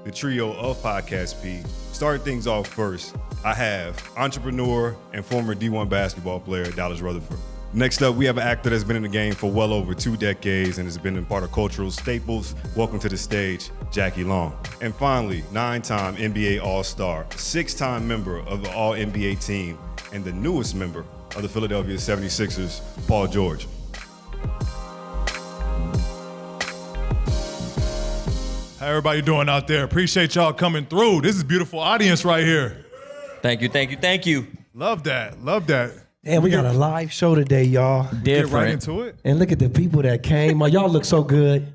the trio of Podcast P. Starting things off first, I have entrepreneur and former D1 basketball player Dallas Rutherford. Next up, we have an actor that's been in the game for well over 2 decades and has been a part of cultural staples. Welcome to the stage, Jackie Long. And finally, 9-time NBA All-Star, 6-time member of the All-NBA team, and the newest member of the Philadelphia 76ers, Paul George. How everybody doing out there? Appreciate y'all coming through. This is a beautiful audience right here. Thank you. Love that. And we got a live show today, y'all. Get right into it. And look at the people that came. Y'all look so good.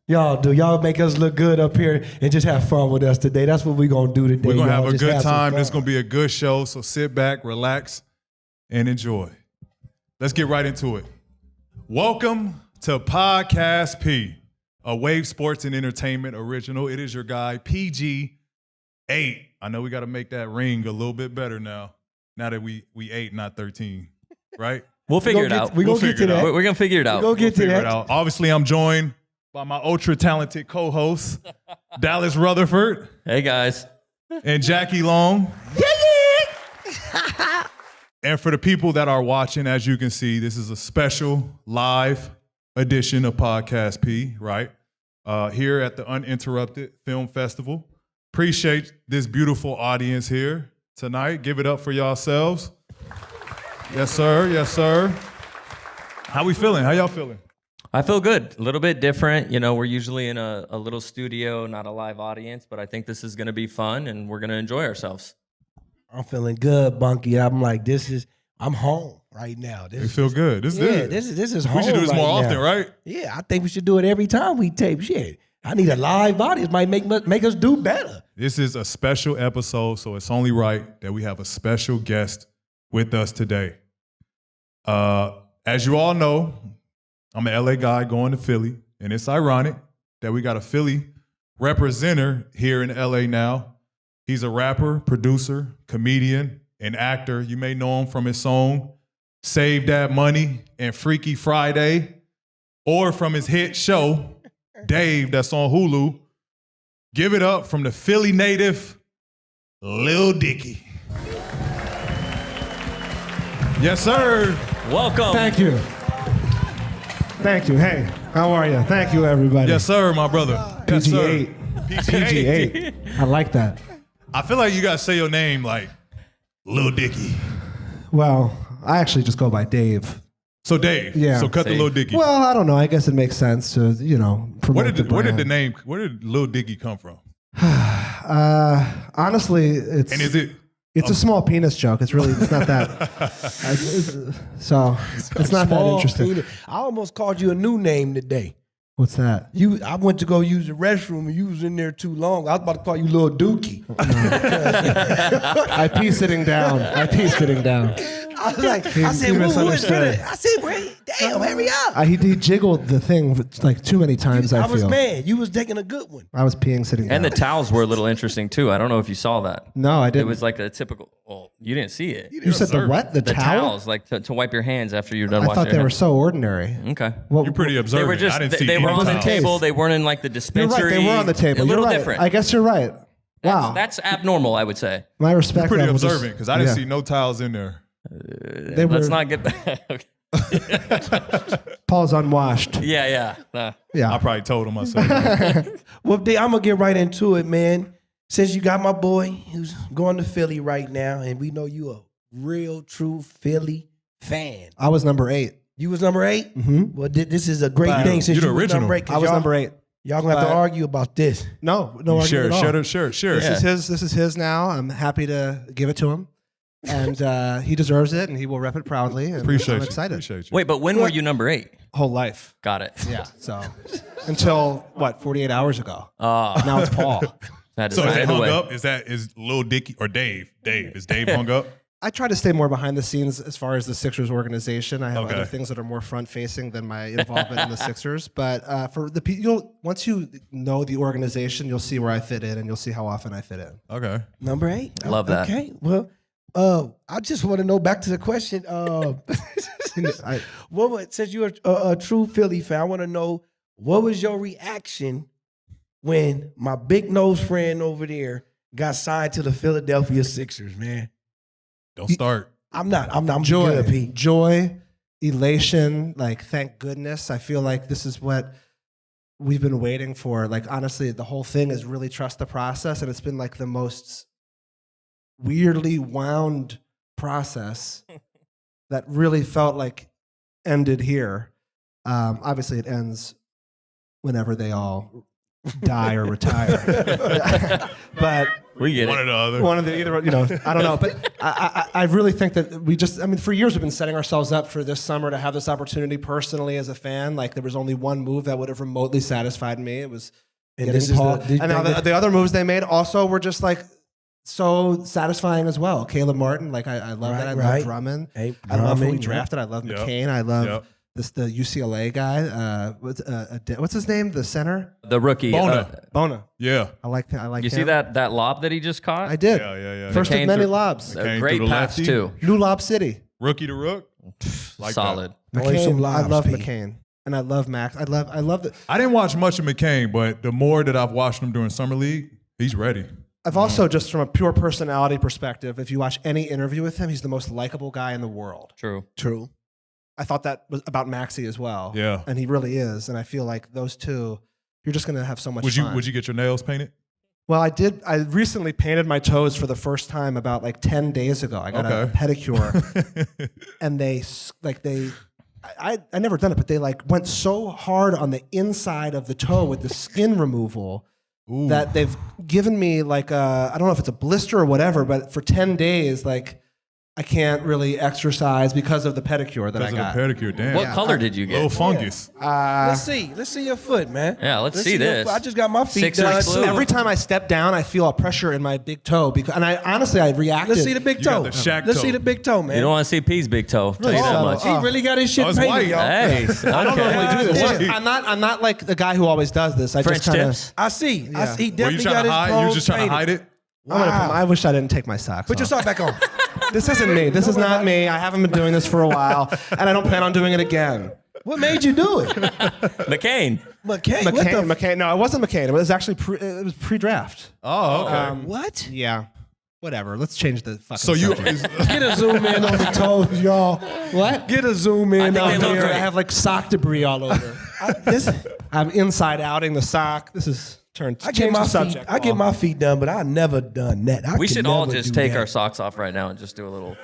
Y'all do. Y'all make us look good up here and just have fun with us today. That's what we're going to do today. We're going to have a Just good some time. fun. It's going to be a good show. So sit back, relax, and enjoy. Let's get right into it. Welcome to Podcast P, a Wave Sports and Entertainment original. It is your guy, PG8. I know we got to make that ring a little bit better now that we 8, not 13, right? We'll figure it out. We're going to get to that. We're going to figure it out. We'll get to Figure that. it out. Obviously, I'm joined by my ultra-talented co-host, Dallas Rutherford. Hey, guys. And Jackie Long. And for the people that are watching, as you can see, this is a special live edition of Podcast P, right? Here at the Uninterrupted Film Festival. Appreciate this beautiful audience here tonight. Give it up for yourselves. Yes, sir. How we feeling? How y'all feeling? I feel good. A little bit different. You know, we're usually in a little studio, not a live audience, but I think this is going to be fun and we're going to enjoy ourselves. I'm feeling good, Bunky. I'm like, I'm home right now. You feel good. This is home. We should do this right more now. often, right? Yeah, I think we should do it every time we tape. Shit, I need a live audience. Might make us do better. This is a special episode, so it's only right that we have a special guest with us today. As you all know, I'm an LA guy going to Philly, and it's ironic that we got a Philly representative here in LA now. He's a rapper, producer, comedian, and actor. You may know him from his song, Save That Money and Freaky Friday, or from his hit show, Dave, that's on Hulu. Give it up from the Philly native, Lil Dicky. Yes, sir. Welcome. Thank you. Hey, how are you? Thank you, everybody. Yes, sir, my brother. Yes, sir. PG8. I like that. I feel like you gotta say your name like Lil Dicky. Well, I actually just go by Dave. So Dave. Yeah. So cut the See. Lil Dicky. Well, I don't know. I guess it makes sense to, promote the Where did the brand. name? Where did Lil Dicky come from? Honestly, it's And is it? it's a small penis joke. It's not that. It's not that Small interesting. penis. I almost called you a new name today. What's that? I went to go use the restroom and you was in there too long. I was about to call you Lil Dookie. I pee sitting down. I was like, He who is misunderstood. it? I said, wait, damn, hurry up. He jiggled the thing like too many times. I was feel. mad. You was taking a good one. I was peeing sitting down. And the towels were a little interesting too. I don't know if you saw that. No, I It didn't. was like a typical, well, you didn't see it. You said the what? The The towel? towels, like to wipe your hands after you're done I washing thought your they were hands. so ordinary. Okay. Well, You're pretty They observant. were just, I didn't see they were any on the towels. table. They weren't in like the You're dispensary. right. They were on the table. A little You're right. different. I guess you're right. Wow. That's abnormal, I would say. My respect. Pretty level just- observant because I didn't yeah. see no towels in there. They Let's were- not get back. Okay. Paul's unwashed. Yeah. Nah. Yeah. I probably told him myself. Well, I'm going to get right into it, man. Since you got my boy who's going to Philly right now, and we know you a real, true Philly fan. I was number 8. You was number 8? Mhm. Well, this is a great But thing since you're the you was original. number 8. 'cause I was y'all- number 8. Y'all going to have to But- argue about this. No argument Sure. at all. Sure. This is his now. I'm happy to give it to him, and he deserves it, and he will rep it proudly. And Appreciate I'm you. excited. Appreciate you. Wait, but when were you number 8? Whole life. Got it. Yeah. So until 48 hours ago. Oh, Now it's Paul. that is So is right it hung away. up? Is Lil Dicky or Dave? Is Dave hung up? I try to stay more behind the scenes as far as the Sixers organization. I have Okay. other things that are more front facing than my involvement in the Sixers. But for the people, once you know the organization, you'll see where I fit in, and you'll see how often I fit in. Okay. Number 8? Love that. Okay. Well, I just want to know, back to the question. Since you're a true Philly fan, I want to know, what was your reaction when my big nose friend over there got signed to the Philadelphia Sixers, man. Don't start. I'm Joy, good, Pete. joy, elation, like thank goodness. I feel like this is what we've been waiting for. Like honestly, the whole thing is really trust the process, and it's been like the most weirdly wound process that really felt like ended here. Obviously, it ends whenever they all die or retire. But We get One or it. the other. one of the either, you know, I don't know, but I really think that we just, I mean, for years we've been setting ourselves up for this summer to have this opportunity personally as a fan. Like there was only one move that would have remotely satisfied me. It was getting this is Paul. the- And now the other moves they made also were just like so satisfying as well. Caleb Martin, like I love that. I love Drummond. Hey, I love who we Drummond, drafted. I love Yep. McCain. I love Yep. the UCLA guy. What's his name? The center? The rookie. Bona. Bona. Yeah. I like You him. see that lob that he just caught? I did. Yeah. First McCain of many threw- lobs. A Came great through the pass lefty. too. New Lob City. Rookie to rook. Like Solid. Only some McCain, I lobs, love Pete. McCain. And I love Max. I love the I didn't watch much of McCain, but the more that I've watched him during Summer League, he's ready. I've also just from a pure personality perspective, if you watch any interview with him, he's the most likable guy in the world. True. True. I thought that was about Maxey as well. Yeah. And he really is. And I feel like those two, you're just gonna have so much Would fun. you get your nails painted? Well, I did. I recently painted my toes for the first time about like 10 days ago. I got a Okay. pedicure, and I never done it, but they like went so hard on the inside of the toe with the skin removal Ooh. that they've given me like I don't know if it's a blister or whatever, but for 10 days, like I can't really exercise because of the pedicure that I Because got. of the pedicure, damn. What color did you Little get? fungus. Let's see your foot, man. Yeah, let's see your this. foot. I just got my feet Sixers done. blue. too. Every time I step down, I feel a pressure in my big toe because, and I honestly, I reacted. Let's see the big You got toe. the Shaq Let's toe. see the big toe, man. You don't want to see P's big toe. Tell you that subtle. much. He really got his shit Oh, it's painted, white. y'all. Hey, I don't okay. normally do this. What? I'm not like the guy who always does this. I French just kind of. tips. I see. I see. He Were definitely you got trying to his hide? You pros just trying to painted. hide it? Wow. I wish I didn't take my socks Put your off. sock back on. This isn't me. This is not me. I haven't been doing this for a while, and I don't plan on doing it again. What made you do it? McCain. McCain. What the McCain. No, it wasn't McCain. It was actually it was pre-draft. Oh, okay. What? Yeah. Whatever. Let's change the fucking. So you subject. Get a zoom in on the toes, y'all. what? Get a zoom in think on they look there. I have like sock debris all over. I'm inside outing the sock. This is turned. I get change my the feet. subject. I get my feet done, but I never done that. We should all just take our socks off right now and just do a little.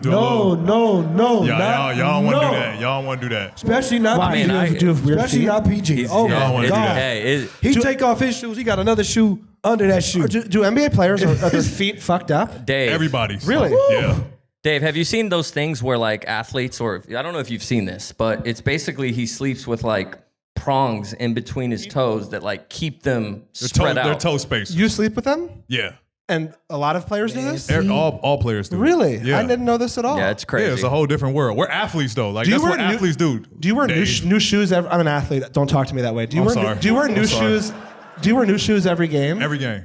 No. Y'all don't want to no. do that. Y'all don't want to do that. Especially not Why? PG. I mean, do you have weird Especially feet? not PG. Oh y'all my wanna do God. that. Hey, He take off his shoes. He got another shoe under that shoe. Do NBA players are their feet fucked up? Dave. Everybody's. Really? Yeah. Dave, have you seen those things where like athletes, or I don't know if you've seen this, but it's basically he sleeps with like prongs in between his toes that like keep them spread Their out. toe spacers. You sleep with them? Yeah. And a lot of players do this? All players do. Really? Yeah. I didn't know this at all. Yeah, it's crazy. Yeah, it's a whole different world. We're athletes though. Like Do you that's wear what new- athletes do. Do you wear new Dave. shoes? I'm an athlete. Don't talk to me that way. Do you I'm wear sorry. do you wear I'm new sorry. shoes? Do you wear new shoes every game? Every game?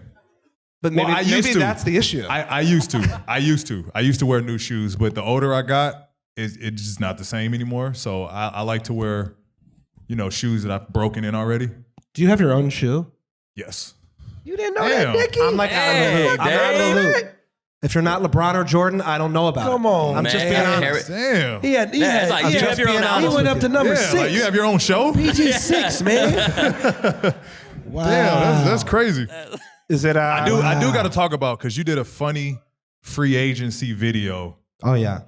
but maybe, Well, I used maybe to. that's the issue. I used to. I used to wear new shoes, but the older I got, it's just not the same anymore. So I like to wear, shoes that I've broken in already. Do you have your own shoe? Yes. You didn't know Damn. that, Nicky? I'm like out of the Hey, loop. I'm out of the Dave. loop. If you're not LeBron or Jordan, I don't know about it. Come on, I'm just man. being Harry- honest. Damn. He had, Yeah, it's like, he do you had- have your own he album? went up to number Yeah, 6. like you have your own show? PG6, man. Wow. Damn, that's crazy. Is it? I do got to talk about because you did a funny free agency video. Oh yeah.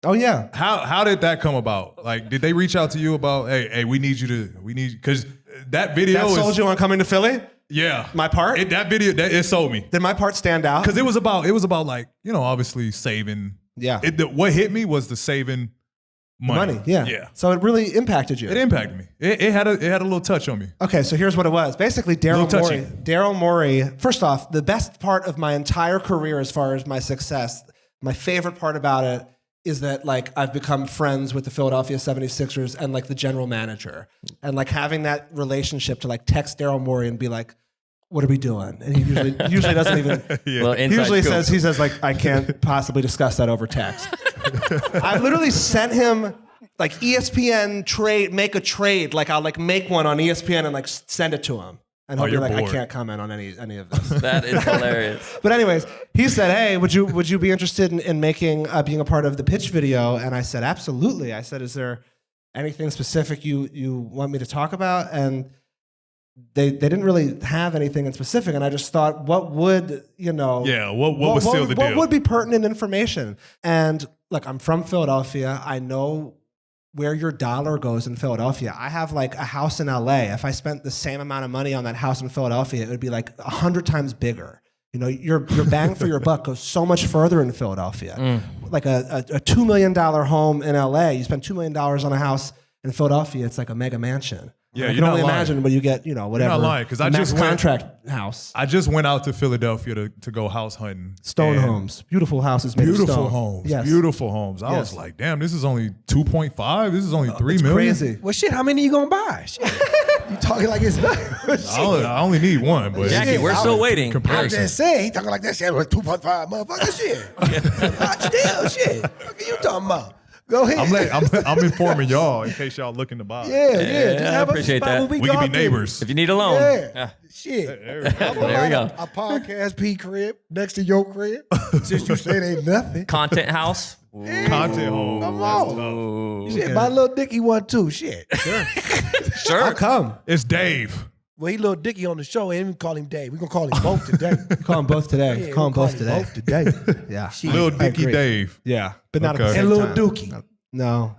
Oh yeah. How did that come about? Like, did they reach out to you about, hey, we need because that video That sold you on coming to Philly? Yeah, My part? that video it sold me Did my part stand out? because it was about like obviously saving. Yeah. What hit me was the saving money. Yeah. yeah. So it really impacted you. It impacted me. It had a little touch on me. Okay, so here's what it was. Basically, Little touchy. Daryl Morey. First off, the best part of my entire career, as far as my success, my favorite part about it is that like I've become friends with the Philadelphia 76ers and like the general manager, and like having that relationship to like text Daryl Morey and be like, "What are we doing?" And he usually doesn't even. Well, He inside usually scoop. he says like, "I can't possibly discuss that over text." I literally sent him like ESPN make a trade. Like I'll like make one on ESPN and like send it to him. And he'll be you're like, I bored. can't comment on any of this. That is hilarious. But anyways, he said, hey, would you be interested in making being a part of the pitch video? And I said, absolutely. I said, is there anything specific you want me to talk about? And they didn't really have anything in specific. And I just thought, what would, what would seal the deal? What would be pertinent information? And look, I'm from Philadelphia. I know where your dollar goes in Philadelphia. I have like a house in LA. If I spent the same amount of money on that house in Philadelphia, it would be like 100 times bigger. Your bang for your buck goes so much further in Philadelphia. Like a $2 million home in LA, you spend $2 million on a house in Philadelphia, it's like a mega mansion. Yeah, I you're can not only lying. imagine when you get, whatever. You're not lying, because I max just went- contract house. I just went out to Philadelphia to go house hunting. Stone and homes. Beautiful houses made of stone. Beautiful homes. Yes. Beautiful homes. I Yes. was like, damn, this is only 2.5. This is only 3 It's million. crazy. Well, shit, how many you gonna buy? Shit. You talking like it's I only need one, but Jackie, we're still waiting. I'm comparison. just saying, he talking like that shit with 2.5 motherfucker shit. Still shit. What are you talking about? Go ahead. I'm informing y'all in case y'all looking to buy. Yeah. Just I have a appreciate spot that. where We go can be out to. neighbors. If you need a loan. Yeah. Shit. There we go. A podcast P crib next to your crib. Since you said ain't nothing. Content house. Content home. Come on. Ooh. Shit, my little Dicky one too. Shit. Sure. I'll come. It's Dave. Well, he little Dicky on the show, and we call him Dave. We're gonna call him both today. Call them both today. Yeah, Call them we'll both today. Both today. Yeah. Shit. Lil I Dicky agree. Dave. Yeah. But not at the Okay. same And Lil time. Dookie. No.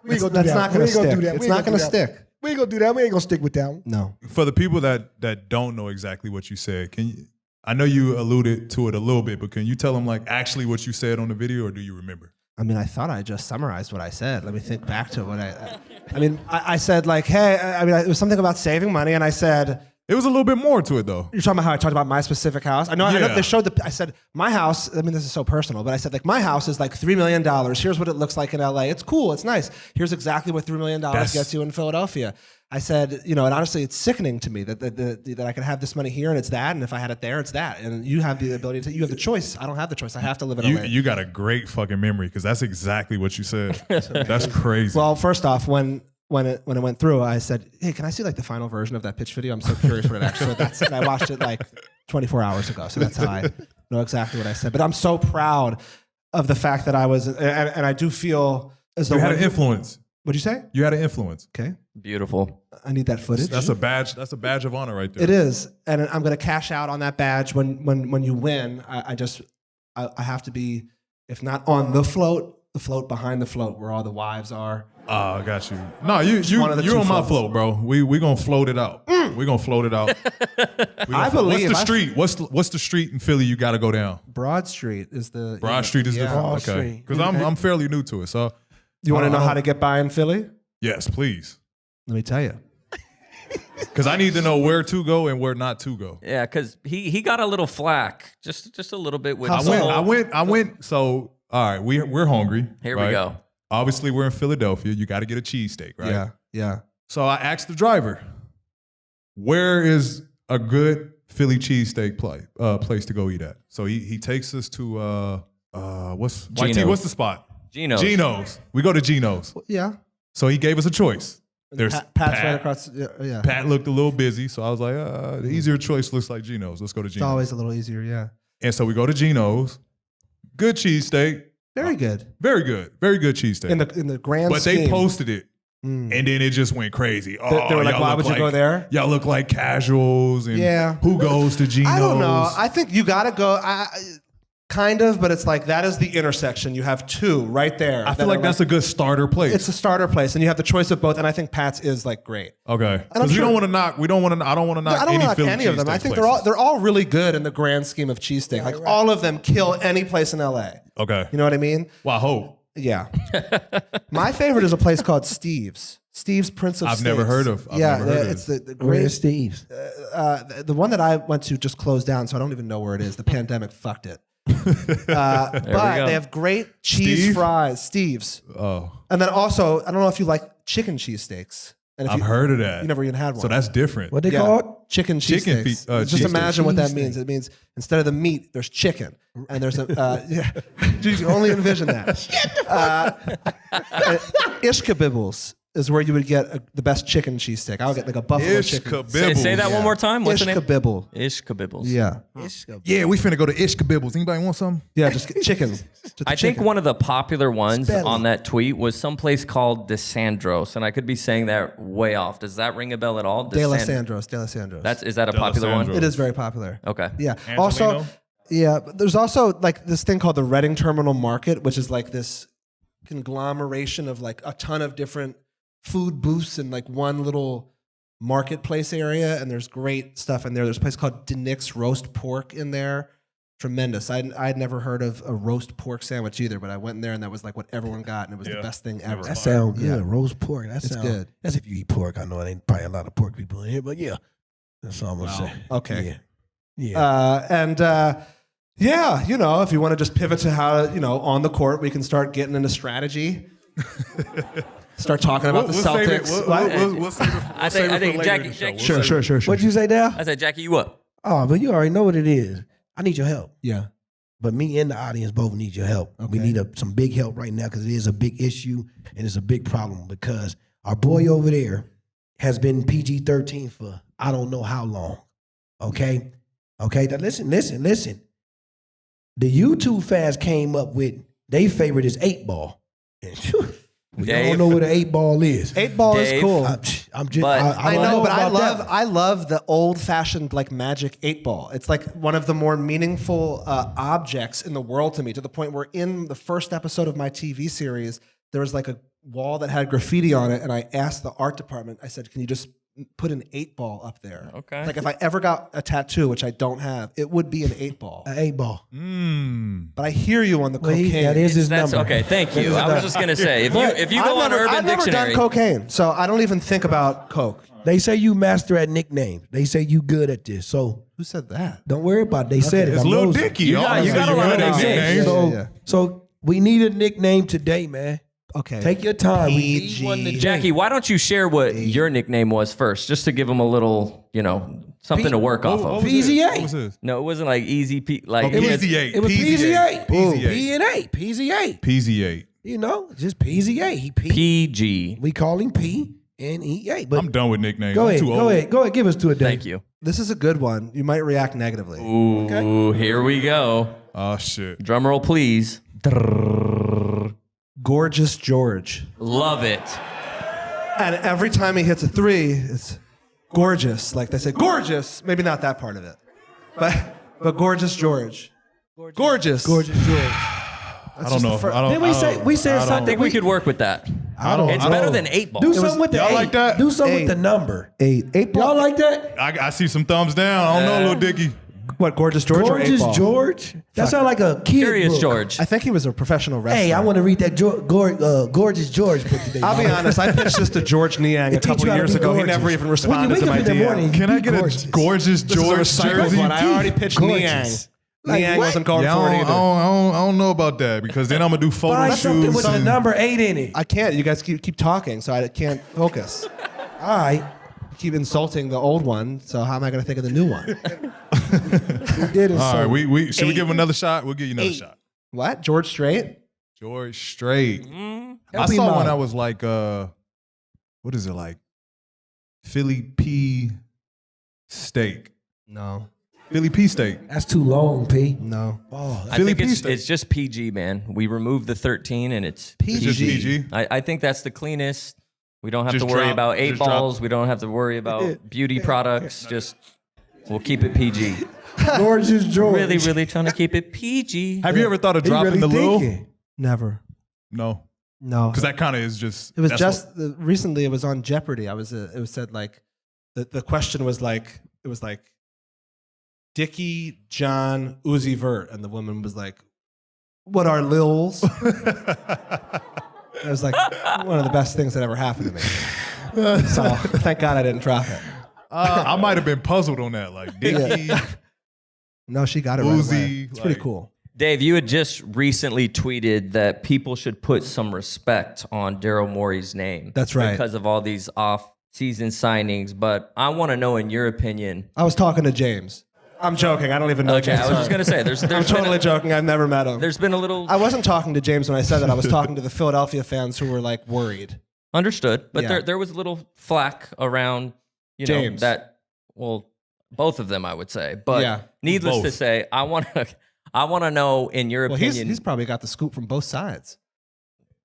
We ain't gonna do That's that. not We going to ain't gonna stick. do that. It's We not ain't going to gonna do that. stick. We ain't gonna do that. We ain't gonna stick with that one. No. For the people that don't know exactly what you said, I know you alluded to it a little bit, but can you tell them like actually what you said on the video, or do you remember? I mean, I thought I just summarized what I said. Let me think back to what I said like, hey, it was something about saving money, and I said, It was a little bit more to it though. you're talking about how I talked about my specific house. I know Yeah. they showed I said, my house, I mean, this is so personal, but I said, like, my house is like $3 million. Here's what it looks like in LA. It's cool. It's nice. Here's exactly what $3 million gets you in Philadelphia. I said, and honestly, it's sickening to me that I could have this money here and it's that, and if I had it there, it's that. And you have the ability to, you have the choice. I don't have the choice. I have to live in LA. You got a great fucking memory because that's exactly what you said. That's crazy. Well, first off, when it went through, I said, hey, can I see like the final version of that pitch video? I'm so curious what it actually, and I watched it like 24 hours ago. So that's how I know exactly what I said. But I'm so proud of the fact that I was, and I do feel as though you had an influence. What'd you say? You had an influence. Okay. Beautiful. I need that footage. That's a badge. That's a badge of honor right there. It is. And I'm going to cash out on that badge when you win. I have to be, if not on the float behind the float where all the wives are. Oh, I got you. No, you one of the you two on my floats. float, bro. We gonna float it out. We gonna float it out. I believe- What's the street? What's the street in Philly you got to go down? Broad Street is the... Broad Street is yeah. the Broad okay. Street. Because I'm fairly new to it. So You want to know I don't- how to get by in Philly? yes, please. Let me tell you. Because I need to know where to go and where not to go. Yeah, because he got a little flack, just a little bit with. How the so? whole- I went. So all right, we're hungry. Here we right? go. Obviously, we're in Philadelphia. You got to get a cheesesteak, right? Yeah, yeah. So I asked the driver, where is a good Philly cheesesteak place to go eat at? So he takes us to what's Gino's. what's the spot? Gino's. Gino's. We go to Gino's. Yeah. So he gave us a choice. There's Pat's right across. Yeah. Pat looked a little busy, so I was like, the easier choice looks like Gino's. Let's go to It's Gino's. always a little easier, yeah. And so we go to Gino's. Good cheesesteak. Very good. Very good. Very good cheesesteak. In the grand But they scheme. posted it. Mm. And then it just went crazy. Oh, They were like, y'all why look would you go there? Y'all look like casuals. And Yeah. who goes to Gino's? I don't know. I think you got to go. Kind of, but it's like that is the intersection. You have two right there. I feel like that's a good starter place. It's a starter place, and you have the choice of both. And I think Pat's is like great. okay. I'm Because we sure- don't want to knock. I don't want to knock I don't any want to knock Philly any of them. I cheesesteak think places. they're all really good in the grand scheme of cheesesteak. Like all of them kill any place in LA. Okay. You know what I mean? Well, I hope. Yeah. My favorite is a place called Steve's. Steve's Prince of I've Steaks. never heard of. I've never heard of it's it. the Where's great. Steve's? The one that I went to just closed down, so I don't even know where it is. The pandemic fucked it. But go. they have great cheese Steve? fries, Steve's. Oh, And then also, I don't know if you like chicken cheesesteaks. And if I've heard of that. You never even had one. So that's different. What they Yeah. called? Chicken Chicken cheesesteaks. cheesesteaks. Just imagine what that Cheesesteak. means. It means instead of the meat, there's chicken, and there's a. Yeah, dude, you can only envision that. Ishkabibbles is where you would get the best chicken cheesesteak. I would get like a buffalo chicken. Say that one more time. What's the name? Ishkabibble. Ishkabibbles. Yeah. Yeah, we finna go to Ishkabibbles. Anybody want some? Yeah, just get chicken. Just the I think chicken. one of the popular ones Spell it. on that tweet was someplace called DeSandros, and I could be saying that way off. Does that ring a bell at all? De La Sandros. Is that a popular one? Sandros. It is very popular. Okay. Yeah. Angelino? Also, yeah, but there's also like this thing called the Reading Terminal Market, which is like this conglomeration of like a ton of different food booths in like one little marketplace area, and there's great stuff in there. There's a place called Nick's Roast Pork in there. Tremendous. I'd never heard of a roast pork sandwich either, but I went in there and that was like what everyone got, and it was the best thing ever. That sounds good. Yeah. Roast pork. That It's sounds good. That's if you eat pork. I know it ain't probably a lot of pork people in here, but yeah, that's all I'm gonna say. Okay. Yeah. Yeah, you know, if you want to just pivot to how, you know, on the court, we can start getting into strategy. Start talking about the Celtics. We'll save it. I think Jackie. Sure. What'd you say, Dal? I said, Jackie, you up? Oh, but you already know what it is. I need your help. Yeah. But me and the audience both need your help. We need some big help right now because it is a big issue and it's a big problem because our boy over there has been PG-13 for I don't know how long. Okay? Now listen. The YouTube fans came up with their favorite is 8-ball. We Dave. don't know what an 8-ball is. 8-ball is Dave. cool. I'm just, But- I don't know, but about that. I love the old-fashioned like magic 8-ball. It's like one of the more meaningful objects in the world to me, to the point where in the first episode of my TV series, there was like a wall that had graffiti on it, and I asked the art department, I said, can you just put an 8-ball up there? Okay. Like if I ever got a tattoo, which I don't have, it would be an 8-ball. An 8-ball. But I hear you on the Well, cocaine. that is his That's number. okay. Thank you. I was just gonna say, if you go on Urban I've never Dictionary, done cocaine, so I don't even think about coke. They say you master at nicknames. They say you good at this. So Who said that? don't worry about it. They said it. It's I'm Lil nosy. Dicky. You got a lot of nicknames. So, so we need a nickname today, man. Okay. Take your time. We PG. need one today. Jackie, why don't you share what your nickname was first, just to give them a little, something to work off of. PZA. What was his? No, it wasn't like easy. Like Oh, PZA. It was PZA. PZA. P and A. PZA. PZA. You know, just PZA. He P. PG. We call him P and E-A. But I'm done with nicknames. go I'm ahead. too Go old. ahead. Go ahead. Give us to a day. Thank you. This is a good one. You might react negatively. Ooh, here we go. Oh shit. Drum roll, please. Gorgeous George. Love it. And every time he hits a three, it's gorgeous. Like they say, gorgeous. Maybe not that part of it. But Gorgeous George. Gorgeous. Gorgeous George. I don't know. Then we said I something. think we could work with that. I don't. It's I better don't- than 8-ball. Do something with the y'all 8. like that? Do something 8. with the number. 8. Y'all like that? I see some thumbs down. I don't know, Lil Dicky. What, Gorgeous George or Gorgeous 8-ball? George? That sounds like a kid Curious book. George. I think he was a professional wrestler. Hey, I want to read that Gorgeous George book today. I'll be honest. I pitched this to George Niang a It teach couple you how to years be ago. He gorgeous. never even When you responded wake to up my in the DM. morning, Can I be get gorgeous. a gorgeous This is a George recycled jersey? one. I already pitched Niang. Gorgeous. Like Niang what? wasn't going Yeah, for it I either. don't know about that because then I'm gonna do photo Find something shoots. with the and- number 8 in it. I can't. You guys keep talking, so I can't focus. All right. You keep insulting the old one, so how am I going to think of the new one? We did it. All so right, we should we 8. give him another shot? We'll give you another 8. shot. What? George Strait? George Strait. Help I him saw one out. that was like what is it like? Philly P steak. No. Philly P steak. That's too long, P. No. Oh, I Philly think P-steak. it's just PG, man. We removed the 13 and it's It's just PG. I think that's the cleanest. We don't have Just to worry drop- about 8 just drop- balls. We don't have to worry about beauty products. Just we'll keep it PG. Gorgeous George. Really, really trying to keep it PG. Have you ever thought of He dropping really the Lil? thinking. Never. No, No. because that kind of is just. It was that's just recently. It was on Jeopardy. It was said like the question was like it was like Dickie, John, Uzi Vert, and the woman was like, "What are Lils?" It was like one of the best things that ever happened to me. So thank God I didn't drop it. I might have been puzzled on that. Like Dickie. No, she got it right Uzi, away. It's pretty like- cool. Dave, you had just recently tweeted that people should put some respect on Daryl Morey's name. That's right. Because of all these off-season signings. But I want to know, in your opinion. I was talking to James. I'm joking. I don't even know Okay, James. I was just gonna say, I'm totally joking. I've never met him. There's been a little. I wasn't talking to James when I said that. I was talking to the Philadelphia fans who were like worried. Understood. But Yeah. there was a little flack around, you know, James. that, well, both of them, I would say. But Yeah. needless to Both. say, I want to know, in your Well, opinion, he's probably got the scoop from both sides.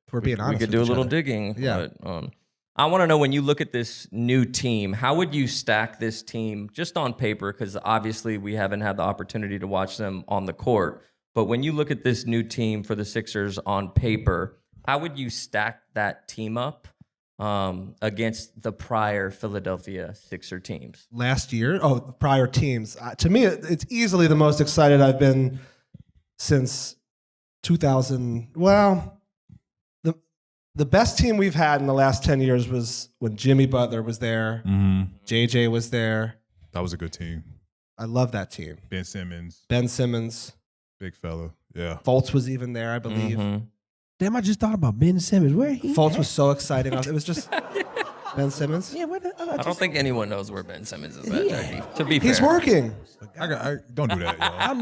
If we're being we honest. could with do a each little other. digging. Yeah. But, I want to know, when you look at this new team, how would you stack this team just on paper? Because obviously we haven't had the opportunity to watch them on the court. But when you look at this new team for the Sixers on paper, how would you stack that team up against the prior Philadelphia Sixer teams? Last year, prior teams. To me, it's easily the most excited I've been since 2000. Well, the best team we've had in the last 10 years was when Jimmy Butler was there, JJ was there. That was a good team. I love that team. Ben Simmons, Ben Simmons, big fella. Yeah. Fultz was even there, I believe. Mhm. Damn, I just thought about Ben Simmons. Where he? Fultz at? was so exciting. It was just Ben Simmons. Yeah, where the, I don't think anyone knows where Ben Simmons is at, JD, to be fair. He's working. Don't do that, y'all. I'm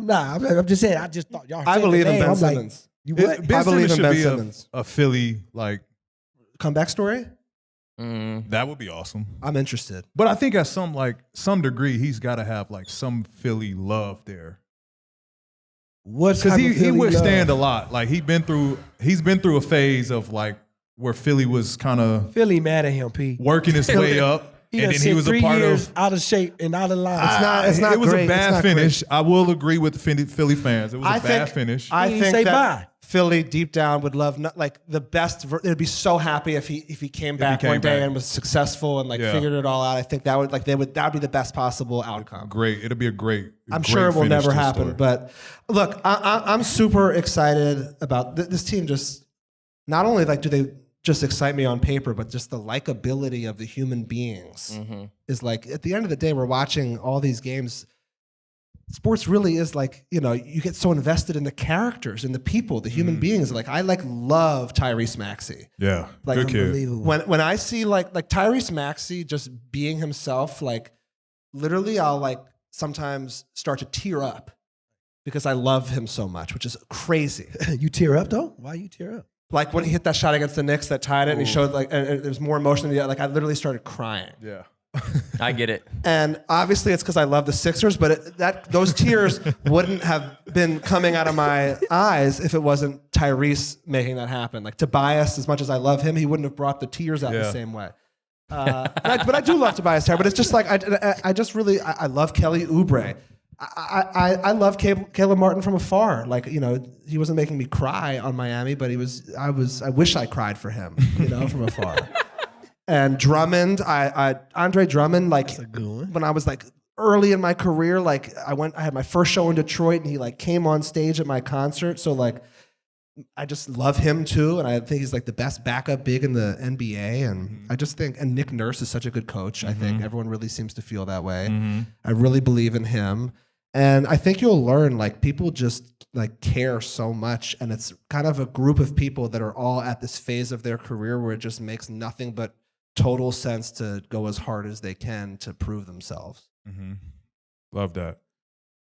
not. I'm just saying. I just thought y'all. I said the believe in name. Ben I'm like, Simmons. you what? Ben I believe Simmons in should Ben be Simmons. a Philly, like, Comeback story? that would be awesome. I'm interested. But I think at some degree, he's got to have like some Philly love there. What? Because type he of Philly withstand love? a lot. Like he's been through a phase of like where Philly was kind of Philly mad at him, P. working his way up, He and done then he sent was a 3 part years of. out of shape and out of line. It's not It was great. a It's bad not great. finish. I will agree with the Philly fans. It was a bad finish. I He didn't think say that bye. Philly deep down would love like the best. They'd be so happy if he came back came one day back. and was successful and like Yeah. figured it all out. I think that would that'd be the best possible outcome. Great. It'll be a great. I'm great sure it will finish never to the happen, story. but look, I'm super excited about this team. Just not only like do they just excite me on paper, but just the likability of the human beings is like at the end of the day, we're watching all these games. Sports really is like, you know, you get so invested in the characters and the people, the human beings. Like I love Tyrese Maxey. Yeah, Like, good kid. Unbelievable. When I see like Tyrese Maxey just being himself, like literally I'll like sometimes start to tear up because I love him so much, which is crazy. You tear up though? Why you tear up? Like when he hit that shot against the Knicks that tied it, and he showed like, and there's more emotion. Like I literally started crying. Yeah. I get it. And obviously it's because I love the Sixers, but those tears wouldn't have been coming out of my eyes if it wasn't Tyrese making that happen. Like Tobias, as much as I love him, he wouldn't have brought the tears out the Yeah. same way. But I do love Tobias Harris. But it's just like I just really I love Kelly Oubre. I love Caleb Martin from afar. Like, you know, he wasn't making me cry on Miami, but I wish I cried for him, you know, from afar. And Drummond, Andre Drummond, like when I was like early in my career, like I had my first show in Detroit and he like came on stage at my concert. So like I just love him too. And I think he's like the best backup big in the NBA. And I just think, and Nick Nurse is such a good coach. I think everyone really seems to feel that way. I really believe in him. And I think you'll learn like people just like care so much. And it's kind of a group of people that are all at this phase of their career where it just makes nothing but total sense to go as hard as they can to prove themselves. Love that.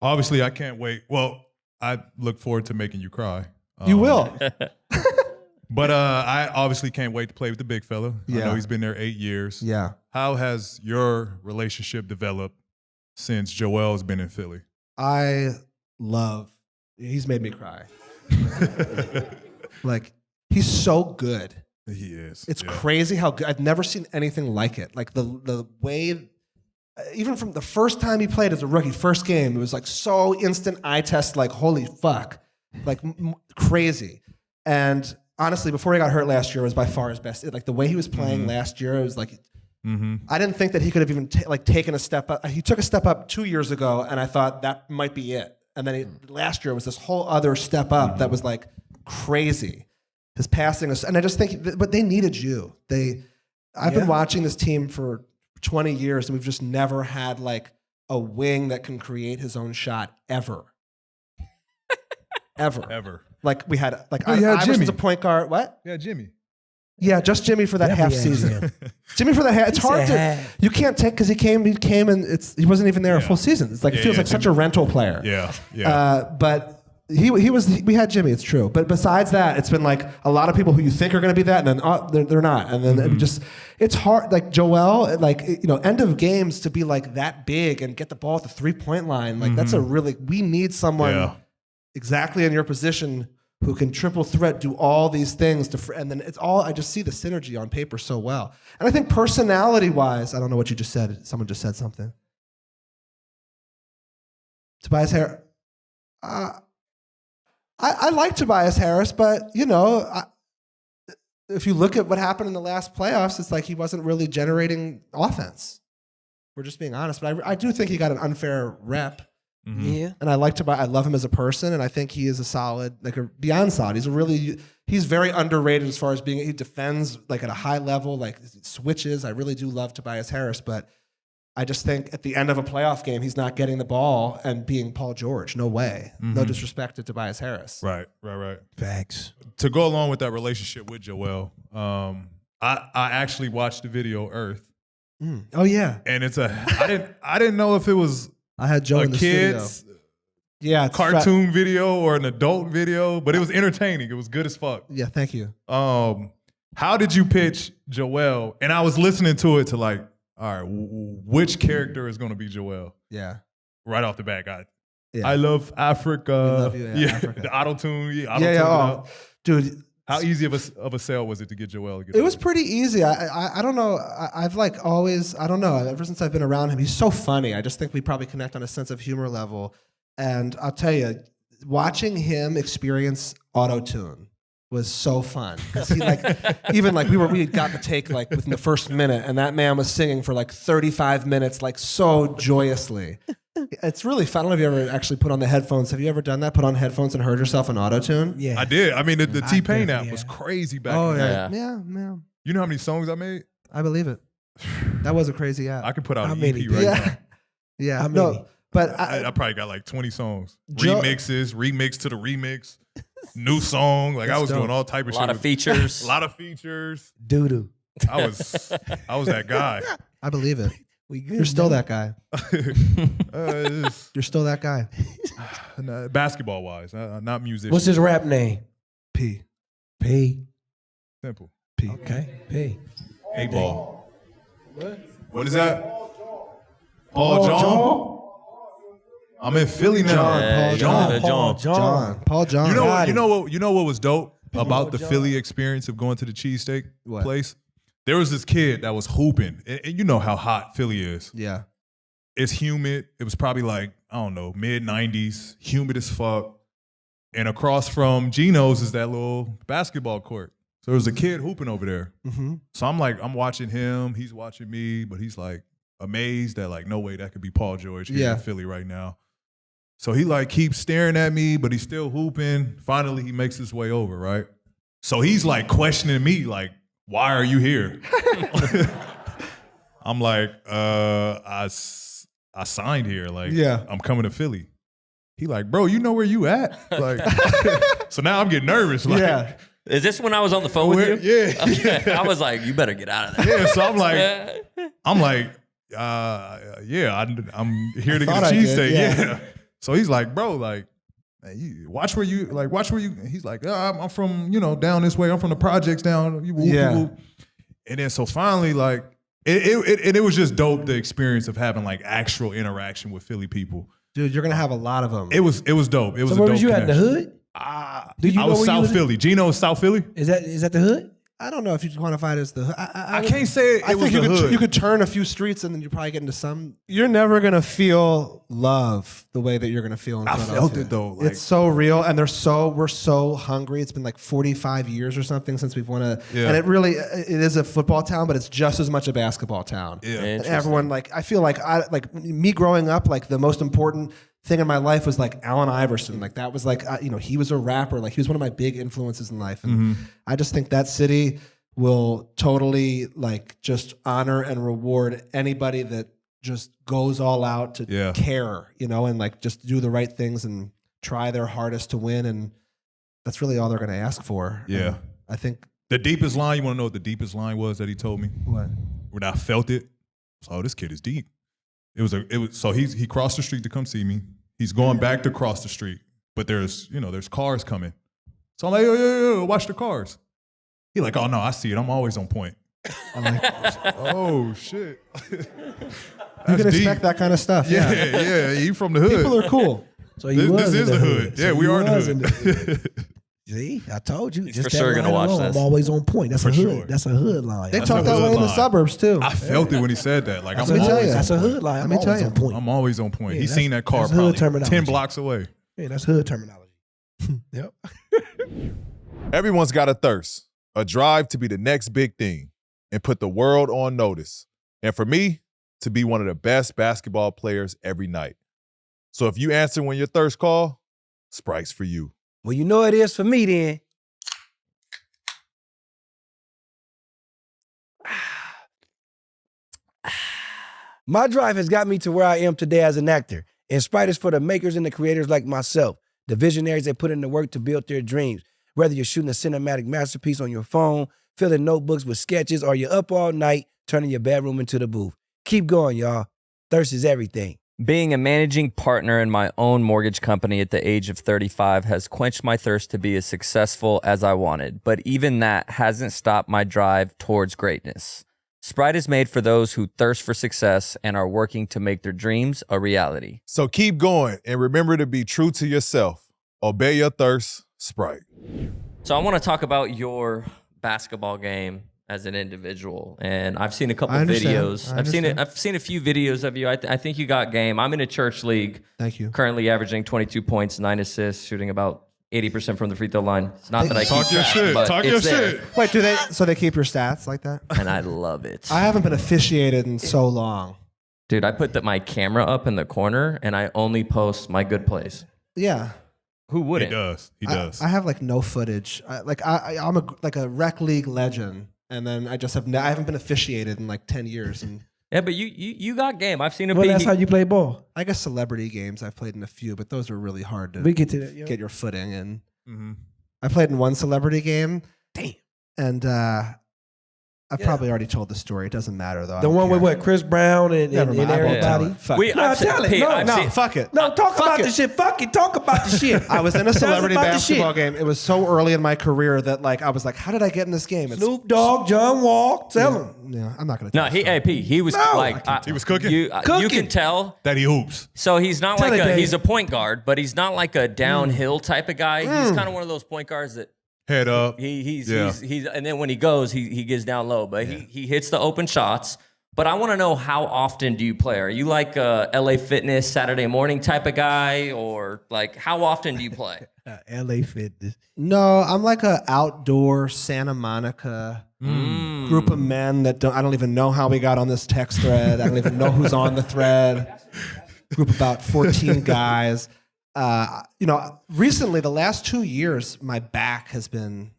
Obviously, I can't wait. Well, I look forward to making you cry. You will. But I obviously can't wait to play with the big fella. I Yeah. know he's been there 8 years. Yeah. How has your relationship developed since Joel's been in Philly? He's made me cry. Like, he's so good. He is. It's crazy how good. I've never seen anything like it. Like the way, even from the first time he played as a rookie, first game, it was like so instant eye test, like holy fuck, like crazy. And honestly, before he got hurt last year, was by far his best. Like the way he was playing last year, it was like, I didn't think that he could have even taken a step up. He took a step up 2 years ago, and I thought that might be it. And then last year was this whole other step up that was like crazy. His passing is, and I just think, but they needed you. I've been watching this team for 20 years, and we've just never had like a wing that can create his own shot ever. Ever. Like we had, like Oh, you had Iverson's Jimmy. a point guard. What? Yeah, Jimmy. Yeah, just Jimmy for that half season. Jimmy for that half. It's hard to. half. You can't take because he came and he wasn't even there a full season. It's like it feels like such a rental player. Yeah. But we had Jimmy, it's true. But besides that, it's been like a lot of people who you think are going to be that, and then they're not. And then it's hard. Like Joel, like, you know, end of games to be like that big and get the ball at the 3-point line. Like that's we need someone exactly in your position who can triple threat, do all these things and then I just see the synergy on paper so well. And I think personality wise, I don't know what you just said. Someone just said something. Tobias Harris. I like Tobias Harris, but, you know, if you look at what happened in the last playoffs, it's like he wasn't really generating offense. We're just being honest. But I do think he got an unfair rep. Mm-hmm. Yeah. And I love him as a person, and I think he is a solid, beyond solid. He's very underrated as far as he defends like at a high level, like switches. I really do love Tobias Harris, but I just think at the end of a playoff game, he's not getting the ball and being Paul George. No way. No disrespect to Tobias Harris. Right. Facts. To go along with that relationship with Joel, I actually watched the video Earth. Oh yeah. And I didn't know if it was I had Joe in the kid's studio. cartoon video or an adult video, but it was entertaining. It was good as fuck. Yeah, thank you. How did you pitch Joel? And I was listening to it to like, all right, which character is going to be Joel? Yeah. Right off the bat, I love Africa. We love you, Africa. The auto-tune. Dude. How easy of a sale was it to get Joel? It was pretty easy. I don't know. I've like always, I don't know. Ever since I've been around him, he's so funny. I just think we probably connect on a sense of humor level. And I'll tell you, watching him experience auto-tune was so fun. Because he even we got the take like within the first minute, and that man was singing for like 35 minutes, like so joyously. It's really fun. I don't know if you ever actually put on the headphones. Have you ever done that? Put on headphones and heard yourself in auto-tune? Yeah. I did. I mean, the T-Pain app was crazy back in the day. Yeah. You know how many songs I made? I believe it. That was a crazy app. I could put out How an many? EP right now. Yeah. How No, many? but I probably got like 20 songs. Joe- Remix to the remix. New song. Like I was doing all type of A shit. lot of features. A lot of features. Doo-doo. I was that guy. I believe it. We good. You're still man. that guy. It's- You're still that guy. basketball wise, not musician. What's his rap name? P. P. Simple. P. Okay. P. 8 ball. What is that? Paul John? I'm in Philly now. Paul John. Paul John. You know what was dope about the Philly experience of going to the cheesesteak place? There was this kid that was hooping, and you know how hot Philly is. Yeah. It's humid. It was probably like, I don't know, mid-90s, humid as fuck. And across from Gino's is that little basketball court. So there was a kid hooping over there. Mm-hmm. So I'm watching him, he's watching me, but he's like amazed that like, no way, that could be Paul George here in Philly right now. So he like keeps staring at me, but he's still hooping. Finally, he makes his way over, right? So he's like questioning me, like, why are you here? I'm like, I signed here. Like, I'm coming to Philly. He like, bro, you know where you at? Like, so now I'm getting nervous. Like, Is this when I was on the phone with you? Yeah. Okay. I was like, you better get out of there. Yeah. So I'm like, I'm here to get a cheesesteak. Yeah. So he's like, bro, like, hey, watch where you. He's like, I'm from, down this way. I'm from the projects down. And then so finally, like, it was just dope, the experience of having like actual interaction with Philly people. Dude, you're gonna have a lot of them. It was dope. It was. So a where dope was you at, in the connection. hood? I was South Philly. Gino is South Philly. Is that the hood? I don't know if you quantify it as the hood. I can't say it was think the hood. you could turn a few streets and then you probably get into some. You're never gonna feel love the way that you're gonna feel in I Philadelphia. felt it though. Like, it's so real, and we're so hungry. It's been like 45 years or something since we've won and it is a football town, but it's just as much a basketball town. Yeah, and everyone I feel like me growing up, like the most important thing in my life was like Allen Iverson. Like that was like he was a rapper. Like he was one of my big influences in life, and I just think that city will totally like just honor and reward anybody that just goes all out to care, and like just do the right things and try their hardest to win. And that's really all they're going to ask for. Yeah. And I think the deepest line, you want to know what the deepest line was that he told me? What? When I felt it, oh, this kid is deep. So he crossed the street to come see me. He's going back to cross the street, but there's cars coming. So I'm like, yo, watch the cars. He like, oh no, I see it. I'm always on point. I'm like, oh shit. You can expect that kind of stuff. Yeah. He from the hood. People are cool. So This is the hood. Yeah, we are in the hood. See, I told you. He's just for that sure gonna line watch alone, this. I'm always on point. That's For a hood. sure. That's a hood line. They That's talk a that hood way in the line. suburbs too. I felt it when he said that. Like, That's I'm a hood. always That's on a point. hood line. Let I'm me tell always you. on point. I'm always on point. Yeah, He's seen that car that's hood probably terminology. 10 blocks away. Yeah, that's hood terminology. Yep. Everyone's got a thirst, a drive to be the next big thing and put the world on notice. And for me, to be one of the best basketball players every night. So if you answer when your thirst call, Sprite's for you. Well, you know it is for me then. My drive has got me to where I am today as an actor. And Sprite is for the makers and the creators like myself, the visionaries that put in the work to build their dreams. Whether you're shooting a cinematic masterpiece on your phone, filling notebooks with sketches, or you're up all night turning your bedroom into the booth. Keep going, y'all. Thirst is everything. Being a managing partner in my own mortgage company at the age of 35 has quenched my thirst to be as successful as I wanted, but even that hasn't stopped my drive towards greatness. Sprite is made for those who thirst for success and are working to make their dreams a reality. So keep going and remember to be true to yourself. Obey your thirst, Sprite. So I want to talk about your basketball game as an individual, and I've seen a couple I understand. videos. I've seen a few videos of you. I think you got game. I'm in a church league. Thank you. Currently averaging 22 points, 9 assists, shooting about 80% from the free throw line. Not that I Talk keep your track, shit. but Talk your it's there. shit. Wait, so they keep your stats like that? And I love it. I haven't been officiated in so long. Dude, I put my camera up in the corner and I only post my good plays. Yeah. Who He wouldn't? does. He does. I have like no footage. I'm a rec league legend, and then I just I haven't been officiated in like 10 years. And Yeah, but you got game. I've seen a Well, big. that's how you play ball. I guess celebrity games I've played in a few, but those are really hard to We get to that. Yeah. get your footing in. Mhm. I played in one celebrity game. Damn. And I've probably already told the story. It doesn't matter though. I The don't one with care. what? Chris Brown and Never mind. I won't tell everybody. it. Fuck We- it. No, I've seen- tell it. Pete, No, I've no, seen- Fuck it. no. Talk Fuck about it. the shit. Fuck it. Talk about the shit. I was in a celebrity about the basketball shit. game. It was so early in my career that like I was like, how did I get in this game? It's, Snoop Dogg, John Wall. Tell him. Yeah, I'm not gonna. No, tell the story. Pete, he was No, like He was cooking? You Cooking. can tell. That he hoops. So he's not Tell like it, babe. he's a point guard, but he's not like a downhill type of guy. He's kind of one of those point guards that Head up. he's Yeah. and then when he goes, he gets down low, but he hits the open shots. But I want to know, how often do you play? Are you like a LA Fitness Saturday morning type of guy, or like how often do you play? LA Fitness. No, I'm like a outdoor Santa Monica group of men that I don't even know how we got on this text thread. I don't even know who's on the thread. Group of about 14 guys. Recently, the last 2 years, my back has been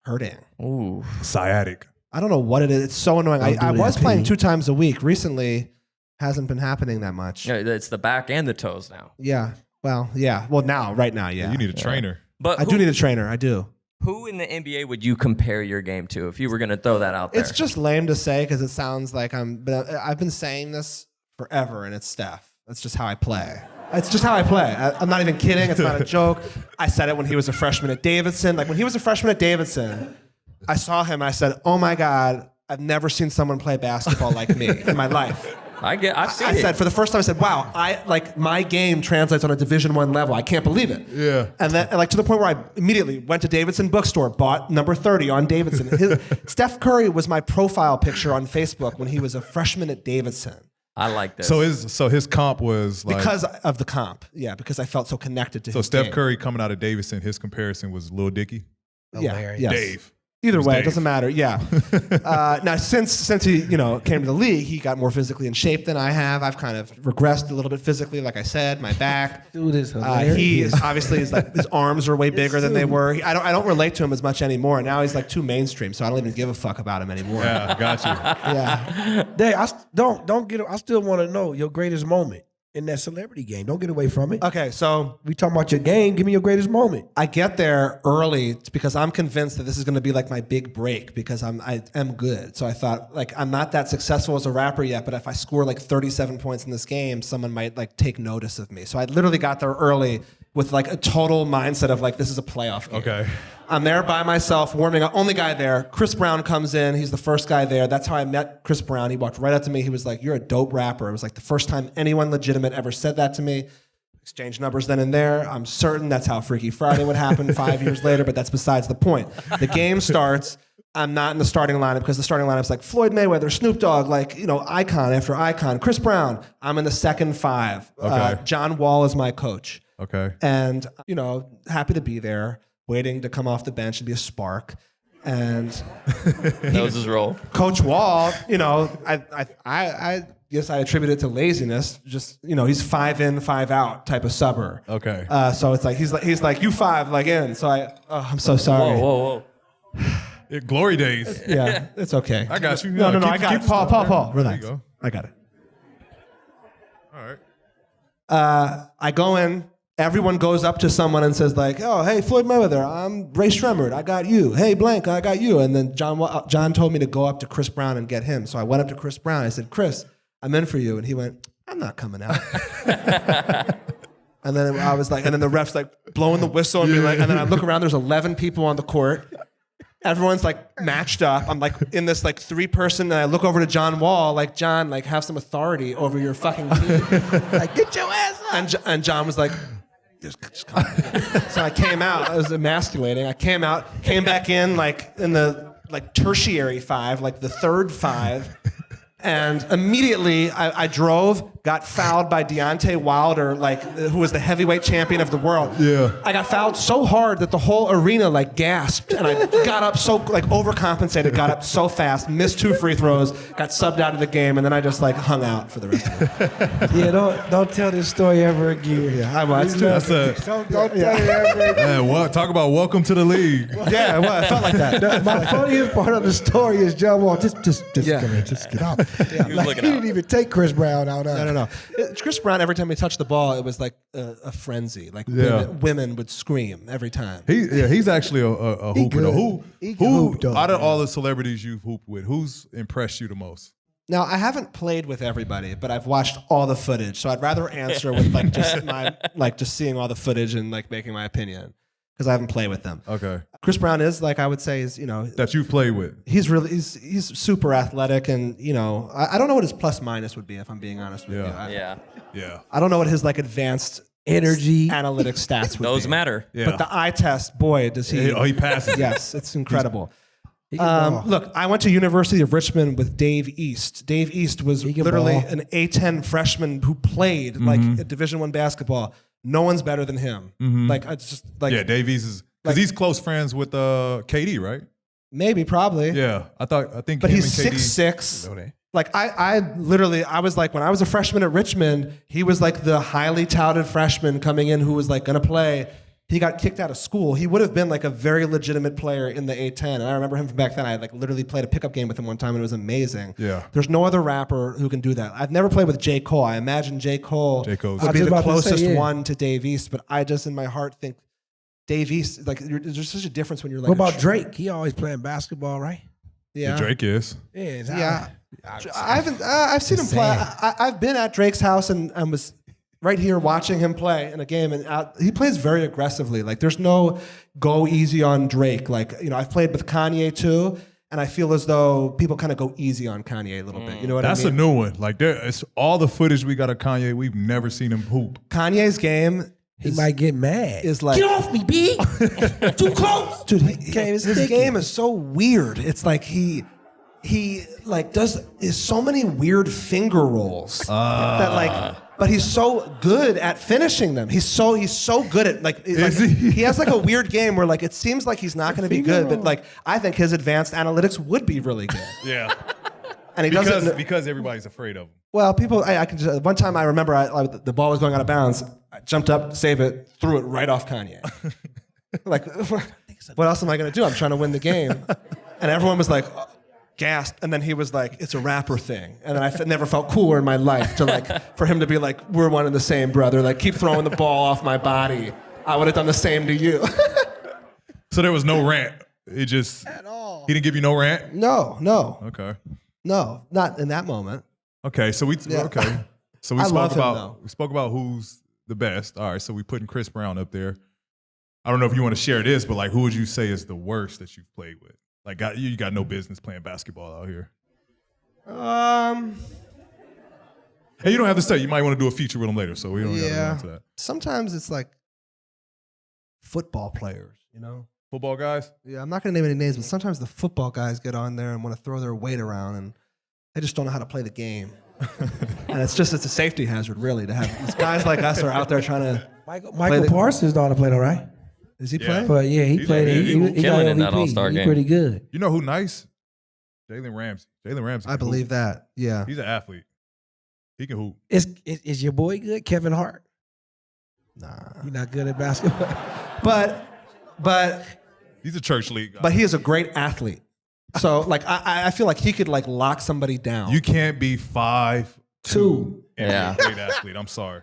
hurting. Ooh, Sciatic. I don't know what it is. It's so annoying. Don't do I that, was playing Pete. 2 times a week. Recently, hasn't been happening that much. yeah, it's the back and the toes now. Yeah. Well, yeah. Well, right now, yeah. You need a trainer. But I do need a trainer. I do. Who in the NBA would you compare your game to if you were going to throw that out there? It's just lame to say because it sounds like but I've been saying this forever, and it's Steph. That's just how I play. It's just how I play. I'm not even kidding. It's not a joke. I said it when he was a freshman at Davidson. Like when he was a freshman at Davidson, I saw him and I said, "Oh my God, I've never seen someone play basketball like me in my life." I've seen I it. said for the first time, I said, "Wow, my game translates on a Division I level. I can't believe it." Yeah. And then, like to the point where I immediately went to Davidson bookstore, bought number 30 on Davidson. Steph Curry was my profile picture on Facebook when he was a freshman at Davidson. I like this. So his comp was like Because of the comp, yeah, because I felt so connected to so his Steph game. Curry coming out of Davidson, his comparison was Lil Dicky. Yeah, Hilarious. yes. Dave. Either way, Dave. it doesn't matter. Yeah. Now, since he came to the league, he got more physically in shape than I have. I've kind of regressed a little bit physically, like I said, my back. Dude is He hilarious. is obviously his arms are way bigger than they were. I don't relate to him as much anymore. Now he's like too mainstream, so I don't even give a fuck about him anymore. Yeah, got you. Yeah. Dave, I still want to know your greatest moment in that celebrity game. Don't get away from it. Okay, so We talking about your game. Give me your greatest moment. I get there early because I'm convinced that this is going to be like my big break because I am good. So I thought like I'm not that successful as a rapper yet, but if I score like 37 points in this game, someone might like take notice of me. So I literally got there early with like a total mindset of like, this is a playoff game. Okay. I'm there by myself, warming up. Only guy there. Chris Brown comes in. He's the first guy there. That's how I met Chris Brown. He walked right up to me. He was like, "You're a dope rapper." It was like the first time anyone legitimate ever said that to me. Exchange numbers then and there. I'm certain that's how Freaky Friday would happen 5 years later, but that's besides the point. The game starts. I'm not in the starting lineup because the starting lineup's like Floyd Mayweather, Snoop Dogg, like, you know, icon after icon. Chris Brown. I'm in the second five. Okay. John Wall is my coach. Okay. And, you know, happy to be there, waiting to come off the bench and be a spark. And That was his role. Coach Wall, you know, I guess I attribute it to laziness. Just, you know, he's 5 in, 5 out type of subber. Okay. So it's like he's like you 5 like in. So I'm so sorry. Whoa. Glory days. Yeah, it's okay. I got you. No, Keep- I got keep it. the stuff. Paul, There relax. you go. I got it. All right. I go in. Everyone goes up to someone and says like, "Oh, hey, Floyd Mayweather, I'm Ray Shremmerd. I got you. Hey, Blank, I got you." And then John told me to go up to Chris Brown and get him. So I went up to Chris Brown. I said, "Chris, I'm in for you." And he went, "I'm not coming out." And then I was like, and then the ref's like blowing the whistle and be like, and then I look around. There's 11 people on the court. Everyone's like matched up. I'm like in this like 3-person, and I look over to John Wall, like, "John, like have some authority over your fucking team. Like, get your ass up." And John was like, just come. So I came out. I was emasculating. I came out, came back in like in the like tertiary 5, like the third 5. And immediately I drove, got fouled by Deontay Wilder, like who was the heavyweight champion of the world. Yeah. I got fouled so hard that the whole arena like gasped, and I got up so like overcompensated, got up so fast, missed 2 free throws, got subbed out of the game, and then I just like hung out for the rest of it. Yeah, don't tell this story ever again. Yeah, I was. That's a Don't tell it ever again. man. What? Talk about welcome to the league. Yeah, well, it felt like that. My funniest part of the story is John Wall. Just Yeah. come here, just get out. He was Like, looking he out. didn't even take Chris Brown out. No. Chris Brown, every time he touched the ball, it was like a frenzy. Like Yeah. women would scream every time. He's actually a He hooper. good. Though. He can Who hoop, though, out of man. all the celebrities you've hooped with, who's impressed you the most? Now, I haven't played with everybody, but I've watched all the footage. So I'd rather answer with like just my like just seeing all the footage and like making my opinion because I haven't played with them. Okay. Chris Brown is like I would say is, you know, That you've played with. he's super athletic, and you know I don't know what his plus minus would be if I'm being honest with Yeah. you. Yeah. Yeah. I don't know what his like advanced Energy. analytic stats would Those be. matter. Yeah. But the eye test, boy, does he. He passes. Yes, it's incredible. He can ball. Look, I went to University of Richmond with Dave East. Dave East was He can literally ball. an A10 freshman who played like at Division I basketball. No one's better than him. Like it's just like Yeah, Davies is because Like- he's close friends with KD, right? maybe, probably. Yeah, I think. But him he's and KD 6'6". Like I was like when I was a freshman at Richmond, he was like the highly touted freshman coming in who was like gonna play. He got kicked out of school. He would have been like a very legitimate player in the A10. And I remember him from back then. I like literally played a pickup game with him one time and it was amazing. Yeah. There's no other rapper who can do that. I've never played with J. Cole. I imagine J. Cole's J. Cole's- would I be was the about to say, closest yeah. one to Dave East, but I just in my heart think Dave East, like there's such a difference when you're like What about Drake? He always playing basketball, right? Yeah. Drake is. Yeah. I've seen him play. I've been at Drake's house and was right here watching him play in a game, and he plays very aggressively. Like there's no go easy on Drake. Like I've played with Kanye too, and I feel as though people kind of go easy on Kanye a little bit. You know what That's I mean? a new one. Like it's all the footage we got of Kanye. We've never seen him hoop. Kanye's game He might get mad. is like Get off me, B. Too close. dude. His His game is so weird. It's like he like does so many weird finger rolls that like. But he's so good at finishing them. He's so good at like he has like a weird game where like it seems like he's not going to be good, but like I think his advanced analytics would be really good. Yeah. And he doesn't. Because everybody's afraid of him. Well, people. I can just, one time I remember the ball was going out of bounds. I jumped up, save it, threw it right off Kanye. Like, what else am I going to do? I'm trying to win the game, and everyone was like. Gasped, and then he was like, "It's a rapper thing," and then I never felt cooler in my life to like for him to be like, "We're one and the same, brother." Like, keep throwing the ball off my body. I would have done the same to you. So there was no rant. It just at all. He didn't give you no rant. No, Okay. not in that moment. Okay. So we Yeah. okay. So we I spoke love him, about though. we spoke about who's the best. All right, so we putting Chris Brown up there. I don't know if you want to share this, but like, who would you say is the worst that you've played with? Like, you got no business playing basketball out here. And you don't have to say. You might want to do a feature with him later, so we don't have to go into that. Sometimes it's like football players, you know? Football guys? Yeah, I'm not going to name any names, but sometimes the football guys get on there and want to throw their weight around, and they just don't know how to play the game. And it's a safety hazard, really, to have these guys like us are out there trying to. Michael Parsons don't play all right. Is he Yeah. playing? But yeah, he played. He got killing in that MVP. All-Star He's game. pretty good. You know who nice? Jalen Ramsey. Jalen Ramsey. I can believe hoop. that. Yeah. He's an athlete. He can hoop. Is your boy good, Kevin Hart? Nah. He's not good at basketball. But He's a church league guy. but he is a great athlete. So like I feel like he could like lock somebody down. You can't be 5'2" and Yeah. be a great athlete. I'm sorry.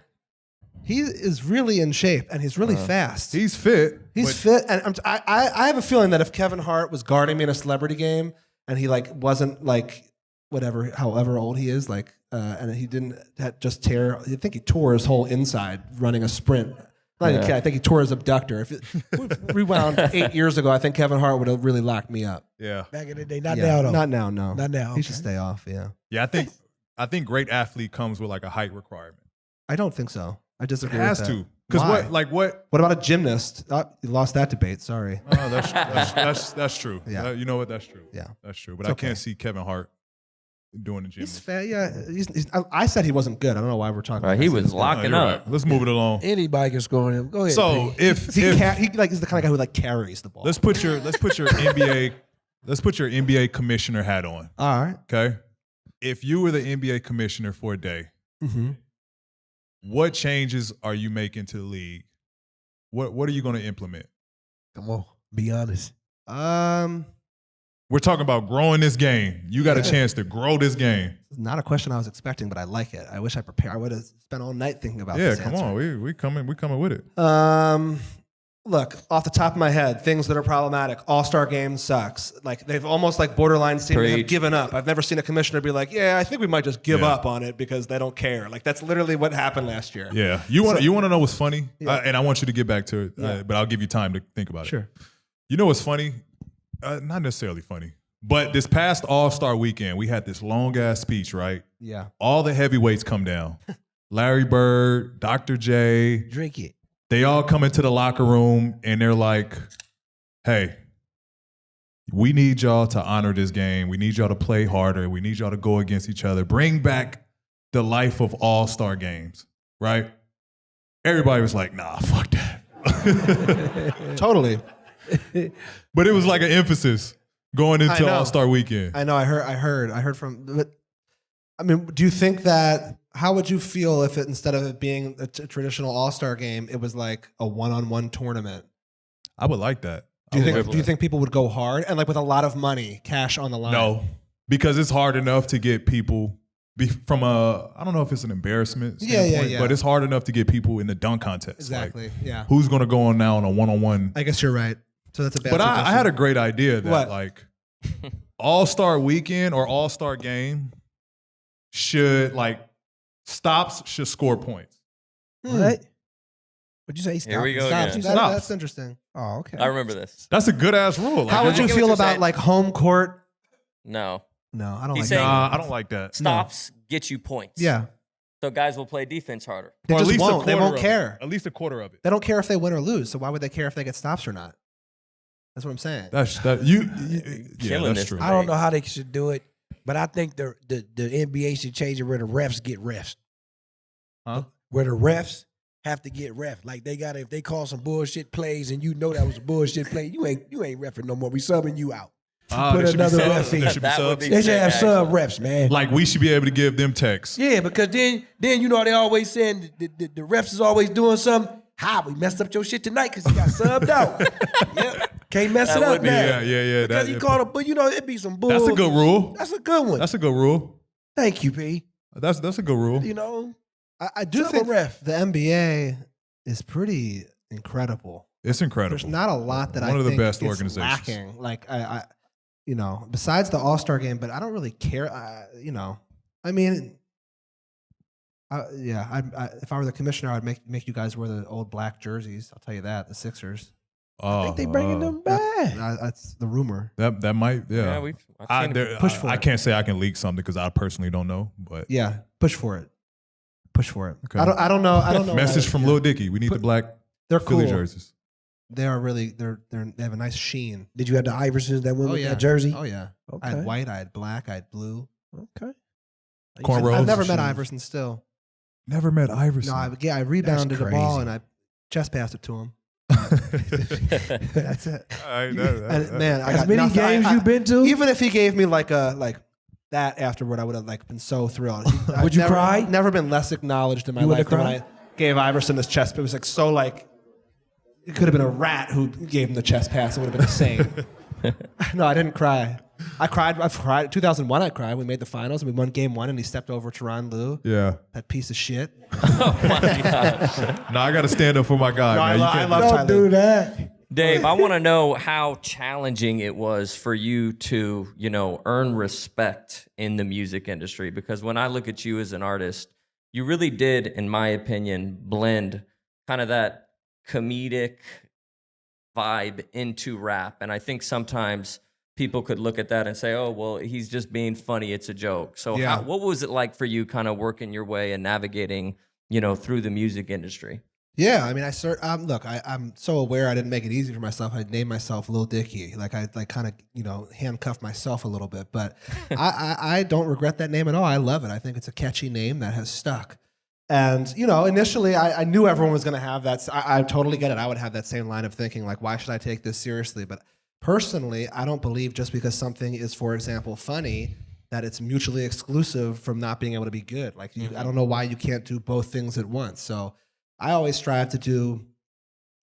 He is really in shape and he's really fast. He's fit. He's but fit, and I have a feeling that if Kevin Hart was guarding me in a celebrity game and he like wasn't like however old he is, like and he didn't just tear. I think he tore his whole inside running a sprint. Not even kidding, I think he tore his abductor. If it rewound 8 years ago, I think Kevin Hart would have really locked me up. Yeah. Back in the day, not now though. Not now, no. Not now. He should stay off. Yeah, Yeah, I think great athlete comes with like a height requirement. I don't think so. I It disagree. has with that. to. Because Why? what? What about a gymnast? You lost that debate. Sorry. Oh, that's true. Yeah. You know what? That's true. Yeah. That's true. But It's I okay. can't see Kevin Hart doing the gym. He's fair. Yeah, I said he wasn't good. I don't know why we're talking. Right, about he this. was locking you're up. right. Let's move it along. Anybody can score on him. Go ahead. So P. if He like is the kind of guy who like carries the ball. let's put your NBA commissioner hat on. All right. Okay. If you were the NBA commissioner for a day, Mm-hmm. what changes are you making to the league? What are you going to implement? Come on, be honest. We're talking about growing this game. You got a chance to grow this game. Not a question I was expecting, but I like it. I wish I prepared. I would have spent all night thinking about Yeah, this come answer. on. We coming with it. Look, off the top of my head, things that are problematic. All-Star game sucks. Like they've almost like borderline seem to have Preach. given up. I've never seen a commissioner be like, "Yeah, I think we might just give Yeah. up on it because they don't care." Like that's literally what happened last year. Yeah. You want to know what's funny? Yeah. And I want you to get back to it, Yeah. but I'll give you time to think about Sure. it. You know what's funny? Not necessarily funny, but this past All-Star weekend, we had this long-ass speech, right? Yeah. All the heavyweights come down. Larry Bird, Dr. J, Drink it. they all come into the locker room and they're like, hey, we need y'all to honor this game. We need y'all to play harder. We need y'all to go against each other. Bring back the life of All-Star games, right? Everybody was like, nah, fuck that. Totally. But it was like an emphasis going I into know. All-Star weekend. I know. I heard from. But, I mean, do you think that? How would you feel if it instead of it being a traditional All-Star game, it was like a one-on-one tournament? I would like that. Do you I would think? like Do you that. think people would go hard and like with a lot of money, cash on the line? No, because it's hard enough to get people from a, I don't know if it's an embarrassment standpoint, yeah. but it's hard enough to get people in the dunk contest. Exactly. Like, Yeah. who's going to go on now on a one-on-one? I guess you're right. So that's a bad. But I suggestion. had a great idea that What? like All-Star weekend or All-Star game should like stops should score points. What? What'd you say? Stop. Here we go Stop. again. You said- Stop. That's interesting. Oh, okay. I remember this. That's a good ass rule. Like, How would I you get what feel you're about saying. like home court? No. No, I don't He's like saying- that. Nah, I don't like that. Stops get you points. Yeah, So guys will play defense harder. they Or at just least a won't. They quarter won't of it. care. At least a quarter of it. They don't care if they win or lose. So why would they care if they get stops or not? That's what I'm saying. That's that you. Yeah, Killing that's this true. I don't know how they should do it, but I think the NBA should change it where the refs get refs. Huh? Where the refs have to get refs. Like they got if they call some bullshit plays and you know that was a bullshit play, you ain't refing no more. We subbing you out. Put there should be another subs. ref in. There should be That would subs. be They should have sick, sub actually. refs, man. Like we should be able to give them texts. Yeah, because then you know how they always saying the refs is always doing something. How we messed up your shit tonight because he got subbed out. Yep. Can't mess That it up would be- now. Yeah. Because he called him, but you know it'd be some bull. That's a good rule. That's a good one. That's a good rule. Thank you, P. That's a good rule. You know, I do Sub a think ref. the NBA is pretty incredible. It's incredible. There's not a lot that One I of the think best is organizations. lacking. Like I, you know, besides the All-Star game, but I don't really care. You know, I mean, If I were the commissioner, I'd make you guys wear the old black jerseys. I'll tell you that, the Sixers. I think they bringing them back. That's the rumor. That might, yeah. I can't say I can leak something because I personally don't know, but Yeah, push for it. Push for it. Okay. I don't know. Message from Lil Dicky. We need the black They're Philly cool. jerseys. They are really they have a nice sheen. Did you have the Iversons that went with yeah. that jersey? Oh yeah. Okay. I had white, I had black, I had blue. Okay. Cornrows. I've never and met shoes. Iverson still. Never met Iverson. No, I rebounded the ball crazy. and I chest passed it to him. That's it. And man, I As got many nothing. games you've been to? Even if he gave me like that afterward, I would have been so thrilled. Would you cry? Never been less acknowledged in my You life would've than when cried? I gave Iverson his chest. It was so it could have been a rat who gave him the chest pass. It would have been insane. No, I didn't cry. I've cried. 2001, I cried. We made the finals and we won game 1 and he stepped over Tyronn Lue. Yeah. That piece of shit. No, I got to stand up for my guy, man. I love Don't Tyler. do that. Dave, I want to know how challenging it was for you to, earn respect in the music industry. Because when I look at you as an artist, you really did, in my opinion, blend kind of that comedic vibe into rap. And I think sometimes people could look at that and say, oh, well, he's just being funny. It's a joke. So Yeah. what was it like for you kind of working your way and navigating, through the music industry? Yeah, I mean, I'm so aware I didn't make it easy for myself. I named myself Lil Dicky. I kind of, handcuffed myself a little bit. But I don't regret that name at all. I love it. I think it's a catchy name that has stuck. And, initially I knew everyone was going to have that. I totally get it. I would have that same line of thinking, why should I take this seriously? But personally, I don't believe just because something is, for example, funny, that it's mutually exclusive from not being able to be good. I don't know why you can't do both things at once. So I always strive to do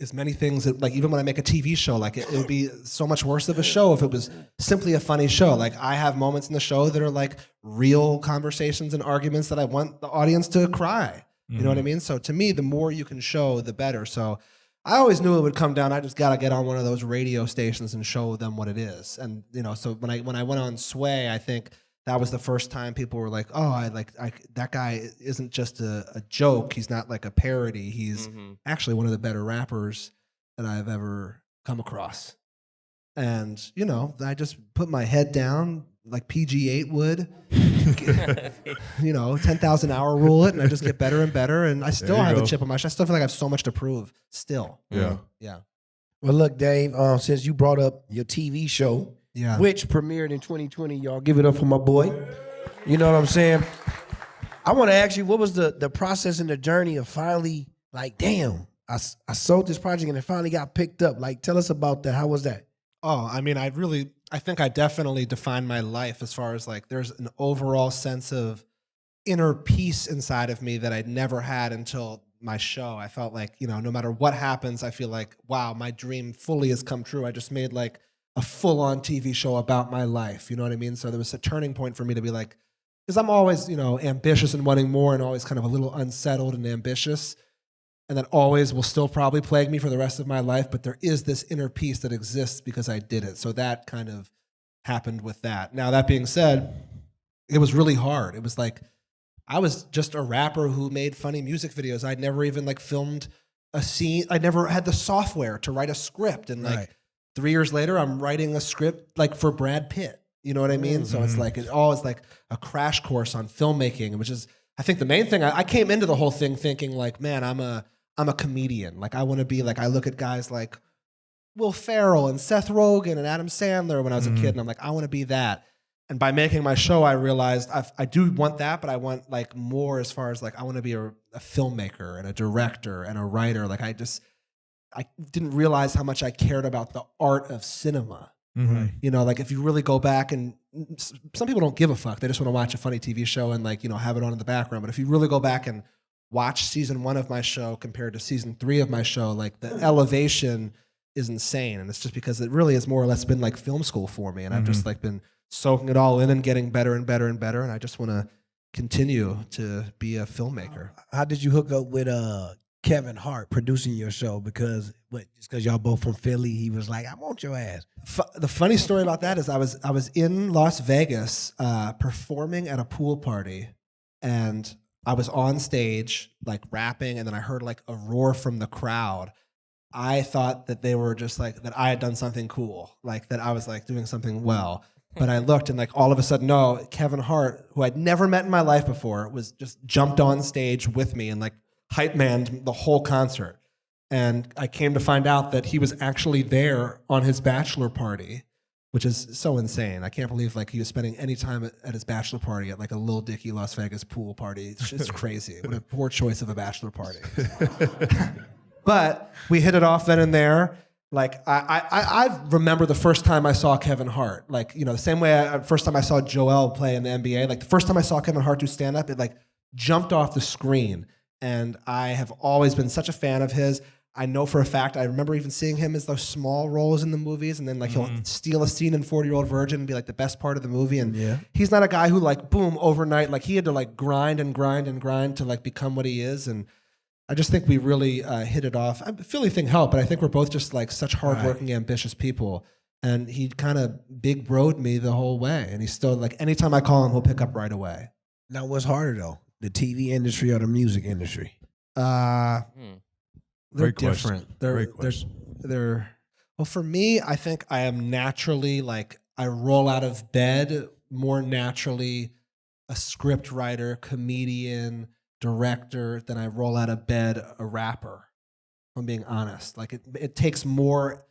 as many things that, even when I make a TV show, it would be so much worse of a show if it was simply a funny show. I have moments in the show that are real conversations and arguments that I want the audience to cry. You know what I mean? So to me, the more you can show, the better. So I always knew it would come down. I just got to get on one of those radio stations and show them what it is. And, so when I went on Sway, I think that was the first time people were like, oh, that guy isn't just a joke. He's not like a parody. He's actually one of the better rappers that I've ever come across. And, I just put my head down like PG-8 would, 10,000 hour rule it, and I just get better and better. And I still have a chip on my shoulder. I still feel like I have so much to prove still. Yeah. Yeah. Well, look, Dave, since you brought up your TV show, Yeah. which premiered in 2020, y'all give it up for my boy. You know what I'm saying? I want to ask you, what was the process and the journey of finally, damn, I sold this project and it finally got picked up. Tell us about that. How was that? Oh, I mean, I think I definitely defined my life as far as there's an overall sense of inner peace inside of me that I'd never had until my show. I felt no matter what happens, I feel like, wow, my dream fully has come true. I just made a full-on TV show about my life. You know what I mean? So there was a turning point for me to be because I'm always, ambitious and wanting more and always kind of a little unsettled and ambitious. And that always will still probably plague me for the rest of my life. But there is this inner peace that exists because I did it. So that kind of happened with that. Now, that being said, it was really hard. It was I was just a rapper who made funny music videos. I'd never even filmed a scene. I never had the software to write a script. And 3 years later, I'm writing a script for Brad Pitt. You know what I mean? So it's it's always a crash course on filmmaking, which is, I think, the main thing. I came into the whole thing thinking man, I'm a comedian. I want to be I look at guys like Will Ferrell and Seth Rogen and Adam Sandler when I was a kid, and I'm I want to be that. And by making my show, I realized I do want that, but I want more as far as I want to be a filmmaker and a director and a writer. I didn't realize how much I cared about the art of cinema. If you really go back, and some people don't give a fuck. They just want to watch a funny TV show and have it on in the background. But if you really go back and watch season 1 of my show compared to season 3 of my show, the elevation is insane. And it's just because it really has more or less been film school for me. And I've just been soaking it all in and getting better and better and better. And I just want to continue to be a filmmaker. How did you hook up with Kevin Hart producing your show? Because just because y'all both from Philly, he was I want your ass. The funny story about that is I was in Las Vegas performing at a pool party, and I was on stage like rapping, and then I heard like a roar from the crowd. I thought that they were just like, that I had done something cool, like that I was like doing something well. But I looked, and like all of a sudden, no, Kevin Hart, who I'd never met in my life before, was just jumped on stage with me and like hype manned the whole concert. And I came to find out that he was actually there on his bachelor party, which is so insane. I can't believe like he was spending any time at his bachelor party at like a Lil Dicky Las Vegas pool party. It's crazy. What a poor choice of a bachelor party. But we hit it off then and there. Like I remember the first time I saw Kevin Hart. Like, you know, the same way first time I saw Joel play in the NBA. Like the first time I saw Kevin Hart do stand up, it like jumped off the screen. And I have always been such a fan of his. I know for a fact, I remember even seeing him as those small roles in the movies, and then like he'll steal a scene in 40-Year-Old Virgin and be like the best part of the movie. And he's not a guy who like, boom, overnight, like he had to like grind and grind and grind to like become what he is. And I just think we really hit it off. The Philly thing helped, but I think we're both just like such hardworking, ambitious people. And he kind of big broed me the whole way. And he's still like, anytime I call him, he'll pick up right away. Now, what's harder though, the TV industry or the music industry? They're Great question. different. They're well, for me, I think I am naturally like, I roll out of bed more naturally a script writer, comedian, director than I roll out of bed a rapper. If I'm being honest. Like it takes more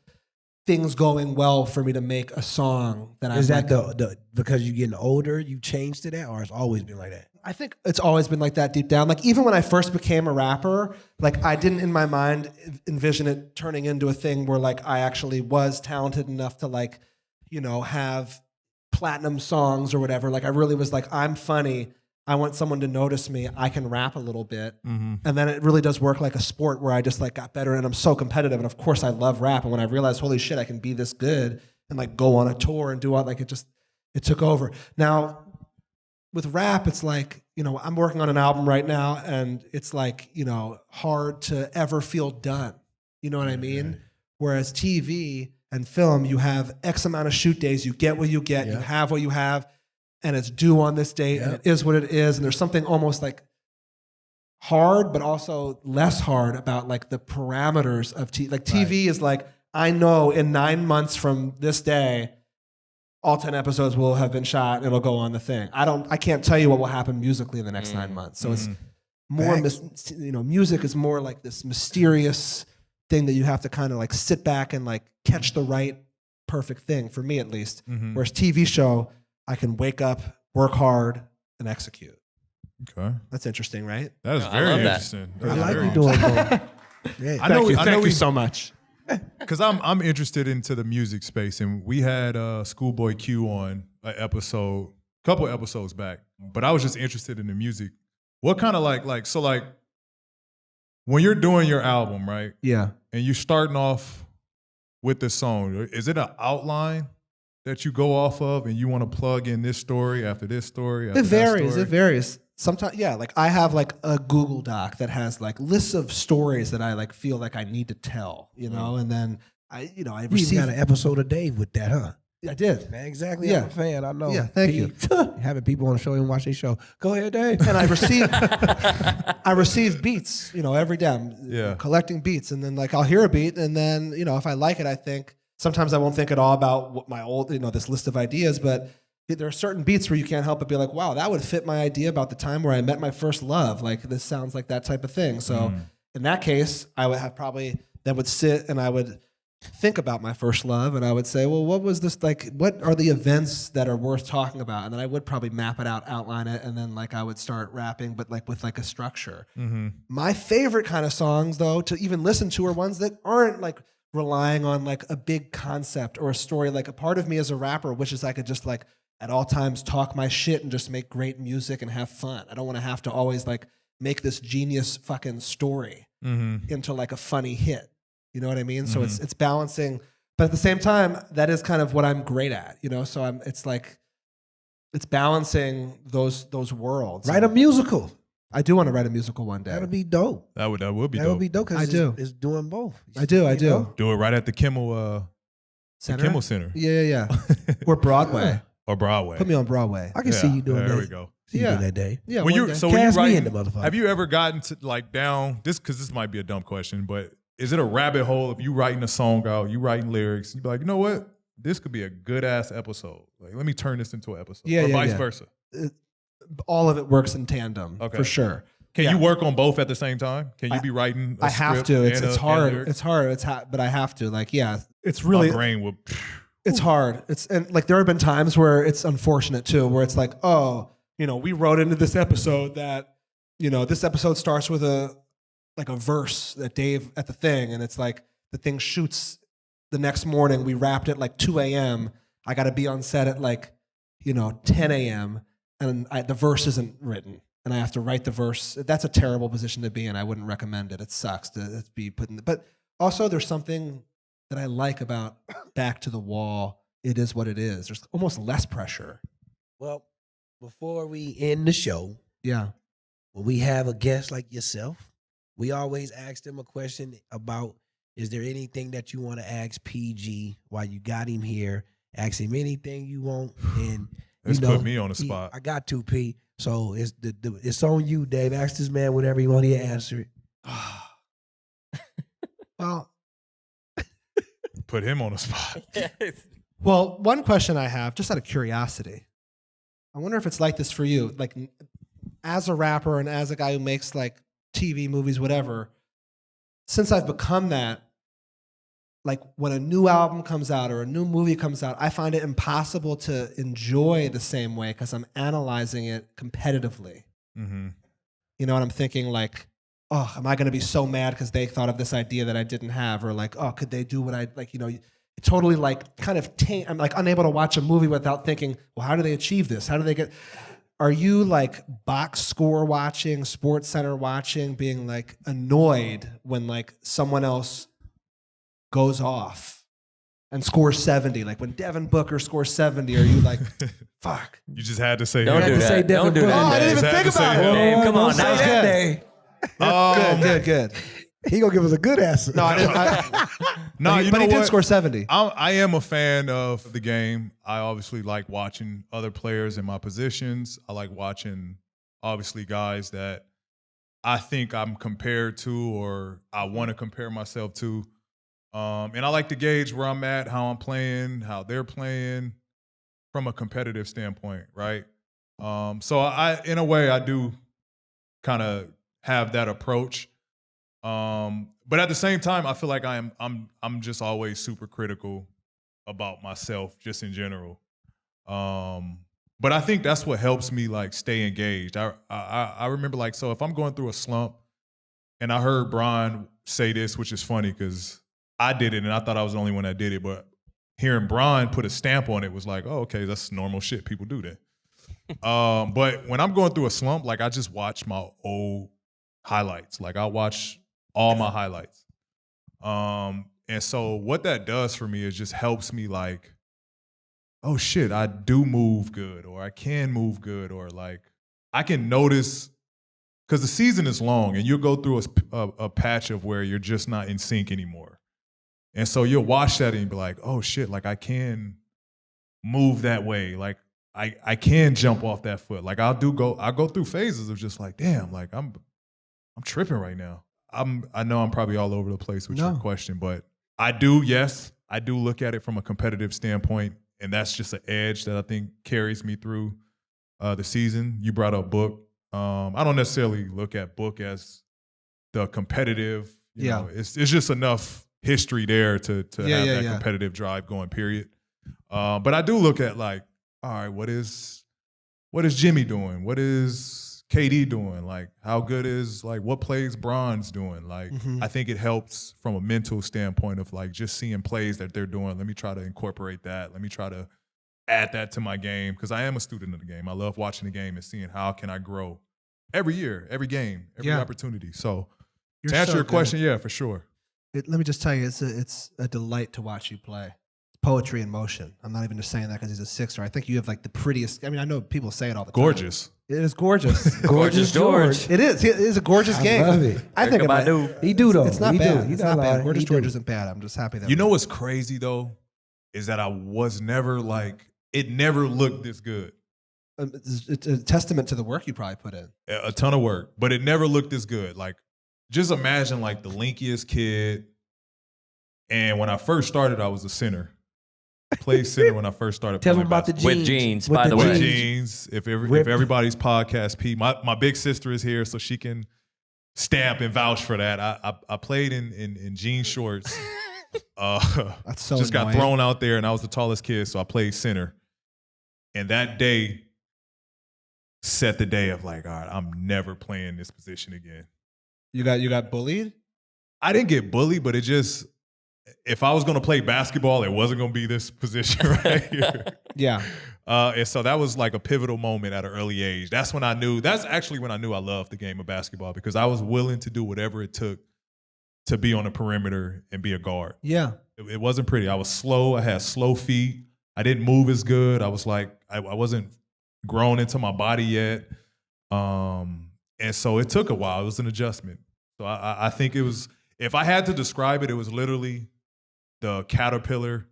things going well for me to make a song than Is that the because you're getting older, you changed to that, or it's always been like that? I think it's always been like that deep down. Like even when I first became a rapper, like I didn't in my mind envision it turning into a thing where like I actually was talented enough to like, you know, have platinum songs or whatever. Like I really was like, I'm funny. I want someone to notice me. I can rap a little bit. And then it really does work like a sport where I just like got better and I'm so competitive. And of course I love rap. And when I realized, holy shit, I can be this good and like go on a tour and do all like it took over. Now with rap, it's like, you know, I'm working on an album right now and it's like, you know, hard to ever feel done. You know what I mean? Whereas TV and film, you have X amount of shoot days, you get what you get, you have what you have, and it's due on this date, and it is what it is. And there's something almost like hard, but also less hard about like the parameters of TV. Like TV is like, I know in 9 months from this day, all 10 episodes will have been shot and it'll go on the thing. I can't tell you what will happen musically in the next 9 months. So it's more, music is more like this mysterious thing that you have to kind of like sit back and like catch the right perfect thing, for me at least. Whereas TV show, I can wake up, work hard, and execute. Okay. That's interesting, right? That is I very love that. interesting. I like you doing both. Thank you so much. Because I'm interested into the music space, and we had Schoolboy Q on a couple episodes back. But I was just interested in the music. What kind of like when you're doing your album, right? Yeah. And you're starting off with the song, is it an outline that you go off of, and you want to plug in this story after this story? After It varies. that story? It varies. Sometimes, yeah. Like I have like a Google Doc that has like lists of stories that I like feel like I need to tell, you know. And then I You receive. got an episode of Dave with that, huh? I did. Man, exactly. Yeah. I'm a fan. I know. Yeah, thank you. Having people on the show and watch their show. Go ahead, Dave. And I receive beats, you know, every day. I'm collecting beats, and then like I'll hear a beat, and then you know if I like it, I think. Sometimes I won't think at all about what my old, you know, this list of ideas, but there are certain beats where you can't help but be like, wow, that would fit my idea about the time where I met my first love. Like this sounds like that type of thing. So in that case, I would have would sit and I would think about my first love, and I would say, well, what was this like? What are the events that are worth talking about? And then I would probably map it out, outline it, and then like I would start rapping, but like with like a structure. My favorite kind of songs, though, to even listen to are ones that aren't like relying on like a big concept or a story. Like a part of me as a rapper wishes I could just like at all times talk my shit and just make great music and have fun. I don't want to have to always like make this genius fucking story into like a funny hit. You know what I mean? So it's balancing, but at the same time, that is kind of what I'm great at, you know? So it's balancing those worlds. Write a musical. I do want to write a musical one day. That'll be dope. That would be That dope. would be dope because it's doing both. I do. You know? Do it right at the Kimmel Center? Kimmel Center. Yeah. Or Broadway. Or Broadway. Put me on Broadway. I can see you doing that. There we go. See you in that day. Yeah. When one you day. so when you Cast me writing, in the motherfucker. have you ever gotten to like down this? Because this might be a dumb question, but is it a rabbit hole if you writing a song out, you writing lyrics, you be like, you know what, this could be a good ass episode. Like, let me turn this into an episode, Yeah, or yeah, vice yeah. versa. All of it works in tandem for sure. Can Yeah. you work on both at the same time? Can you be writing? I have to. It's hard. It's hard. But I have to. Like, yeah, it's really my brain will. it's hard. And like there have been times where it's unfortunate too, where it's like, oh, we wrote into this episode that, this episode starts with a verse that Dave at the thing, and it's like the thing shoots the next morning. We wrapped at like 2 a.m. I got to be on set at like 10 a.m. and the verse isn't written. And I have to write the verse. That's a terrible position to be in. I wouldn't recommend it. It sucks to be put in. But also, there's something that I like about Back to the Wall. It is what it is. There's almost less pressure. Well, before we end the show, Yeah. when we have a guest like yourself, we always ask them a question about, is there anything that you want to ask PG while you got him here? Ask him anything you want. And Let's put me on the spot. I got to, P. So it's on you, Dave. Ask this man whatever you want to answer it. Well, Put him on the spot. well, one question I have, just out of curiosity, I wonder if it's like this for you. Like, as a rapper and as a guy who makes like TV, movies, whatever, since I've become that, like when a new album comes out or a new movie comes out, I find it impossible to enjoy the same way because I'm analyzing it competitively. Mm-hmm. You know what I'm thinking? Like, oh, am I going to be so mad because they thought of this idea that I didn't have? Or like, oh, could they do what I like? Totally like kind of I'm like unable to watch a movie without thinking, well, how do they achieve this? How do they get? Are you like box score watching, Sports Center watching, being like annoyed when like someone else goes off and scores 70? Like when Devin Booker scores 70, are you like, fuck? You just had to say. Don't do that. Don't do Oh, I that. didn't even Just had think to say about it. Dave, come on. Say Now. that, Dave. Good. He gonna give us a good answer. No, No, you but know he did what? score 70. I am a fan of the game. I obviously like watching other players in my positions. I like watching, obviously, guys that I think I'm compared to or I want to compare myself to. And I like to gauge where I'm at, how I'm playing, how they're playing from a competitive standpoint, right? So in a way, I do kind of have that approach. But at the same time, I feel like I'm just always super critical about myself, just in general. But I think that's what helps me like stay engaged. I remember like, so if I'm going through a slump, and I heard Brian say this, which is funny because I did it and I thought I was the only one that did it, but hearing Brian put a stamp on it was like, oh, okay, that's normal shit. People do that. But when I'm going through a slump, like I just watch my old highlights. Like I watch all my highlights. And so what that does for me is just helps me like, oh shit, I do move good, or I can move good, or like I can notice, because the season is long and you'll go through a patch of where you're just not in sync anymore. And so you'll watch that and be like, oh shit, like I can move that way. Like I can jump off that foot. Like I'll go through phases of just like, damn, like I'm tripping right now. I know I'm probably all over the place with your question, but I do look at it from a competitive standpoint, and that's just an edge that I think carries me through the season. You brought up Book. I don't necessarily look at Book as the competitive. You know, it's just enough history there to have that competitive drive going, period. But I do look at like, all right, what is Jimmy doing? What is KD doing? Like, how good is, like, what plays Bron's doing? Like, I think it helps from a mental standpoint of, like, just seeing plays that they're doing. Let me try to incorporate that. Let me try to add that to my game, because I am a student of the game. I love watching the game and seeing how can I grow every year, every game, every opportunity. So to answer your question, yeah, for sure. Let me just tell you, it's a delight to watch you play. Poetry in motion. I'm not even just saying that because he's a Sixer. I think you have like the prettiest. I mean, I know people say it all the time. Gorgeous. It is gorgeous. Gorgeous George. It is. It is a gorgeous game. love it. I think about it. He do though. It's not He bad. do. He It's not not bad. lying. Gorgeous He George do. isn't bad. I'm just happy that You know what's crazy though is that I was never like, it never looked this good. it's a testament to the work you probably put in. A ton of work, but it never looked as good. Like, just imagine like the linkiest kid. And when I first started, I was a center. I played center when I first started Tell playing them about the basketball. jeans. With jeans, With by the With way. jeans. If everybody's podcast, P, my big sister is here, so she can stamp and vouch for that. I played in jean shorts. That's so just got annoying. thrown out there, and I was the tallest kid, so I played center. And that day set the day of like, all right, I'm never playing this position again. You got bullied? I didn't get bullied, but it just, if I was going to play basketball, it wasn't going to be this position right here. Yeah. And so that was like a pivotal moment at an early age. That's actually when I knew I loved the game of basketball, because I was willing to do whatever it took to be on the perimeter and be a guard. Yeah. It wasn't pretty. I was slow. I had slow feet. I didn't move as good. I was like, I wasn't grown into my body yet. And so it took a while. It was an adjustment. So I think it was, if I had to describe it, it was literally the caterpillar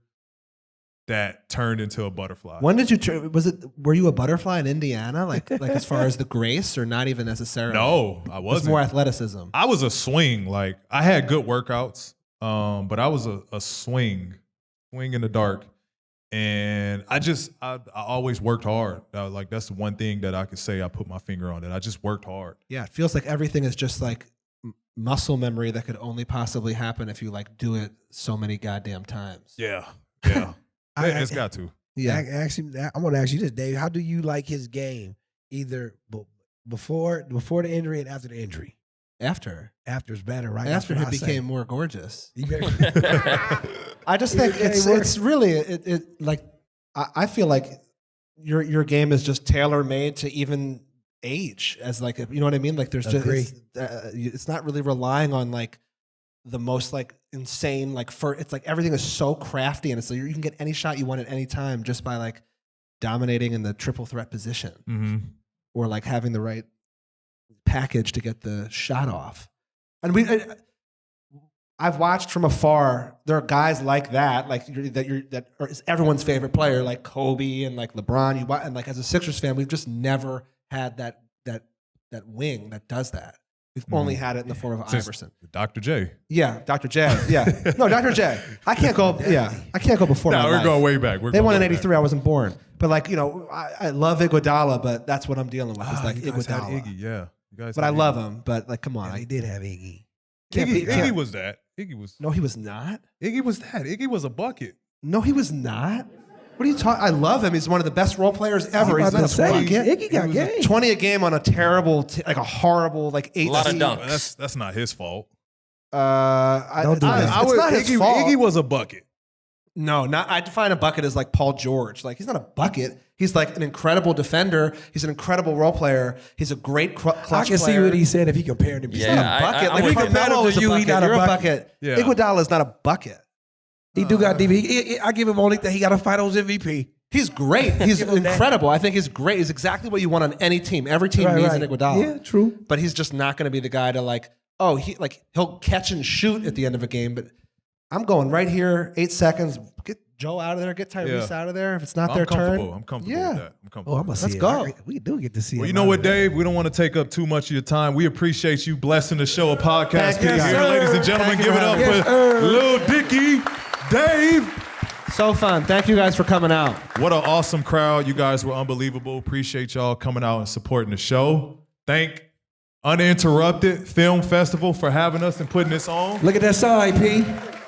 that turned into a butterfly. When did you were you a butterfly in Indiana? Like as far as the grace, or not even necessarily? No, I It's wasn't. more athleticism. I was a swing. Like, I had good workouts, but I was a swing in the dark. And I always worked hard. Like, that's the one thing that I could say I put my finger on it. I just worked hard. Yeah, it feels like everything is just like muscle memory that could only possibly happen if you like do it so many goddamn times. Yeah. It's got to. Yeah. Actually, I want to ask you this, Dave. How do you like his game, either before the injury and after the injury? After After is better, right? After That's he what I say. became more gorgeous. You better- I just think it's really like I feel like your game is just tailor made to even age, as like, you know what I mean? Like, there's Agree. just it's not really relying on like the most like insane like it's like everything is so crafty, and it's like you can get any shot you want at any time just by like dominating in the triple threat position, Mm-hmm. or like having the right package to get the shot off. And I've watched from afar. There are guys like that, like that is everyone's favorite player, like Kobe and like LeBron. And like, as a Sixers fan, we've just never had that wing that does that. We've only had it in the form of Iverson. Dr. J. Yeah, Dr. J. Yeah, no, Dr. J. I can't go. Yeah, I can't go before. No, my we're life. going way back. They won in '83. I wasn't born, but like, you know, I love Iguodala, but that's what I'm dealing with. It's like You guys had Iguodala. Iggy, yeah. You guys But had I Iggy. love him. But like, come on, Yeah, he did have Iggy. Iggy was that. Iggy was No, he was not. Iggy was that. Iggy was a bucket. No, he was not. What are you talking? I love him. He's one of the best role players ever. He's about not to a say, bucket. Iggy got game. 20 a game on a terrible, like a horrible, like 8 lot of seed. dunks. That's not his fault. Don't do that. It's not his fault. Iggy was a bucket. No, not. I define a bucket as like Paul George. Like, he's not a bucket. He's like an incredible defender. He's an incredible role player. He's a great clutch I can see player. what he said if he compared him. He's Yeah, not a bucket. I'm like with you. Carmelo is a You, he bucket. not a You're a bucket. bucket. Yeah. Iguodala is not a bucket. He do got DV. I give him only that he got a Finals MVP. He's great. He's Give him that. incredible. I think he's great. He's exactly what you want on any team. Every team Right, needs right. an Iguodala. Yeah, true. But he's just not going to be the guy to like, he'll catch and shoot at the end of a game. But I'm going right here, 8 seconds. Get Joe out of there. Get Tyrese out of there. If it's not their turn. I'm comfortable Yeah. with that. I'm comfortable. Oh, I'm with gonna that. see Let's it. go. We do get to see it. Well, you know what, Dave? We don't want to take up too much of your time. We appreciate you blessing the show of podcast. Thank you, Here, sir. ladies and gentlemen, Thank you give it for up having for Lil Dicky, Dave. So fun. Thank you guys for coming out. What an awesome crowd. You guys were unbelievable. Appreciate y'all coming out and supporting the show. Thank Uninterrupted Film Festival for having us and putting this on. Look at that sign, P.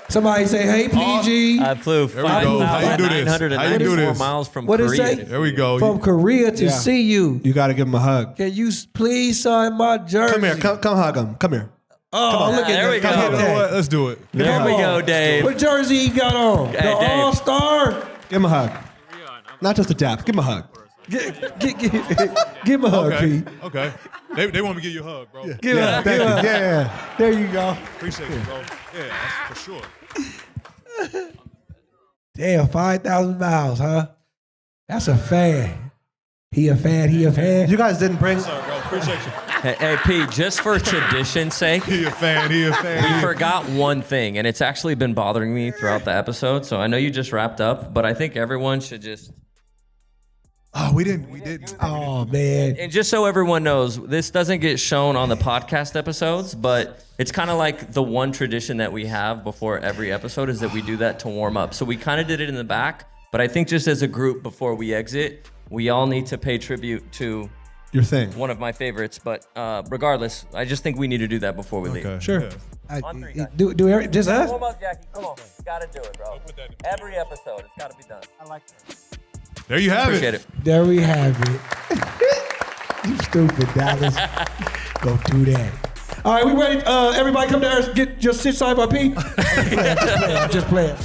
Somebody say, "Hey, PG." I flew There we go. How you do this? How you do 5,994 this? miles from What did it Korea. say? There we go. From Korea to see you. You got to give him a hug. Can you please sign my jersey? Come here. Come hug him. Come here. Oh, look at There that. we go. Come You on. know what? Let's do it. There Come we on. go, Dave. What jersey he got on? Hey, The Dave. All-Star? Give him a hug. Not just a dap. Give him a hug. Give him a hug, Okay. P. Okay. They want me to give you a hug, bro. Give him a hug. Give him a hug. Yeah. There you go. Appreciate you, bro. Yeah, that's for sure. Damn, 5,000 miles, huh? That's a fan. He a fan. You guys didn't bring. Sorry, bro. Appreciate you. Hey, P, just for tradition's sake, He a fan. He a fan. we forgot one thing, and it's actually been bothering me throughout the episode. So I know you just wrapped up, but I think everyone should just Oh, we didn't. Oh man. And just so everyone knows, this doesn't get shown on the podcast episodes, but it's kind of like the one tradition that we have before every episode is that we do that to warm up. So we kind of did it in the back, but I think just as a group before we exit, we all need to pay tribute to Your thing. one of my favorites. But regardless, I just think we need to do that before we leave. Okay. Sure. Yeah. On three, guys. Just us? Warm up, Jackie. Come on. Gotta do it, bro. Every episode, it's gotta be done. I like that. There you have Appreciate it. it. There we have it. You stupid Dallas. Go do that. All right, we ready? Everybody come down. Just sit side by P. I'm just playing.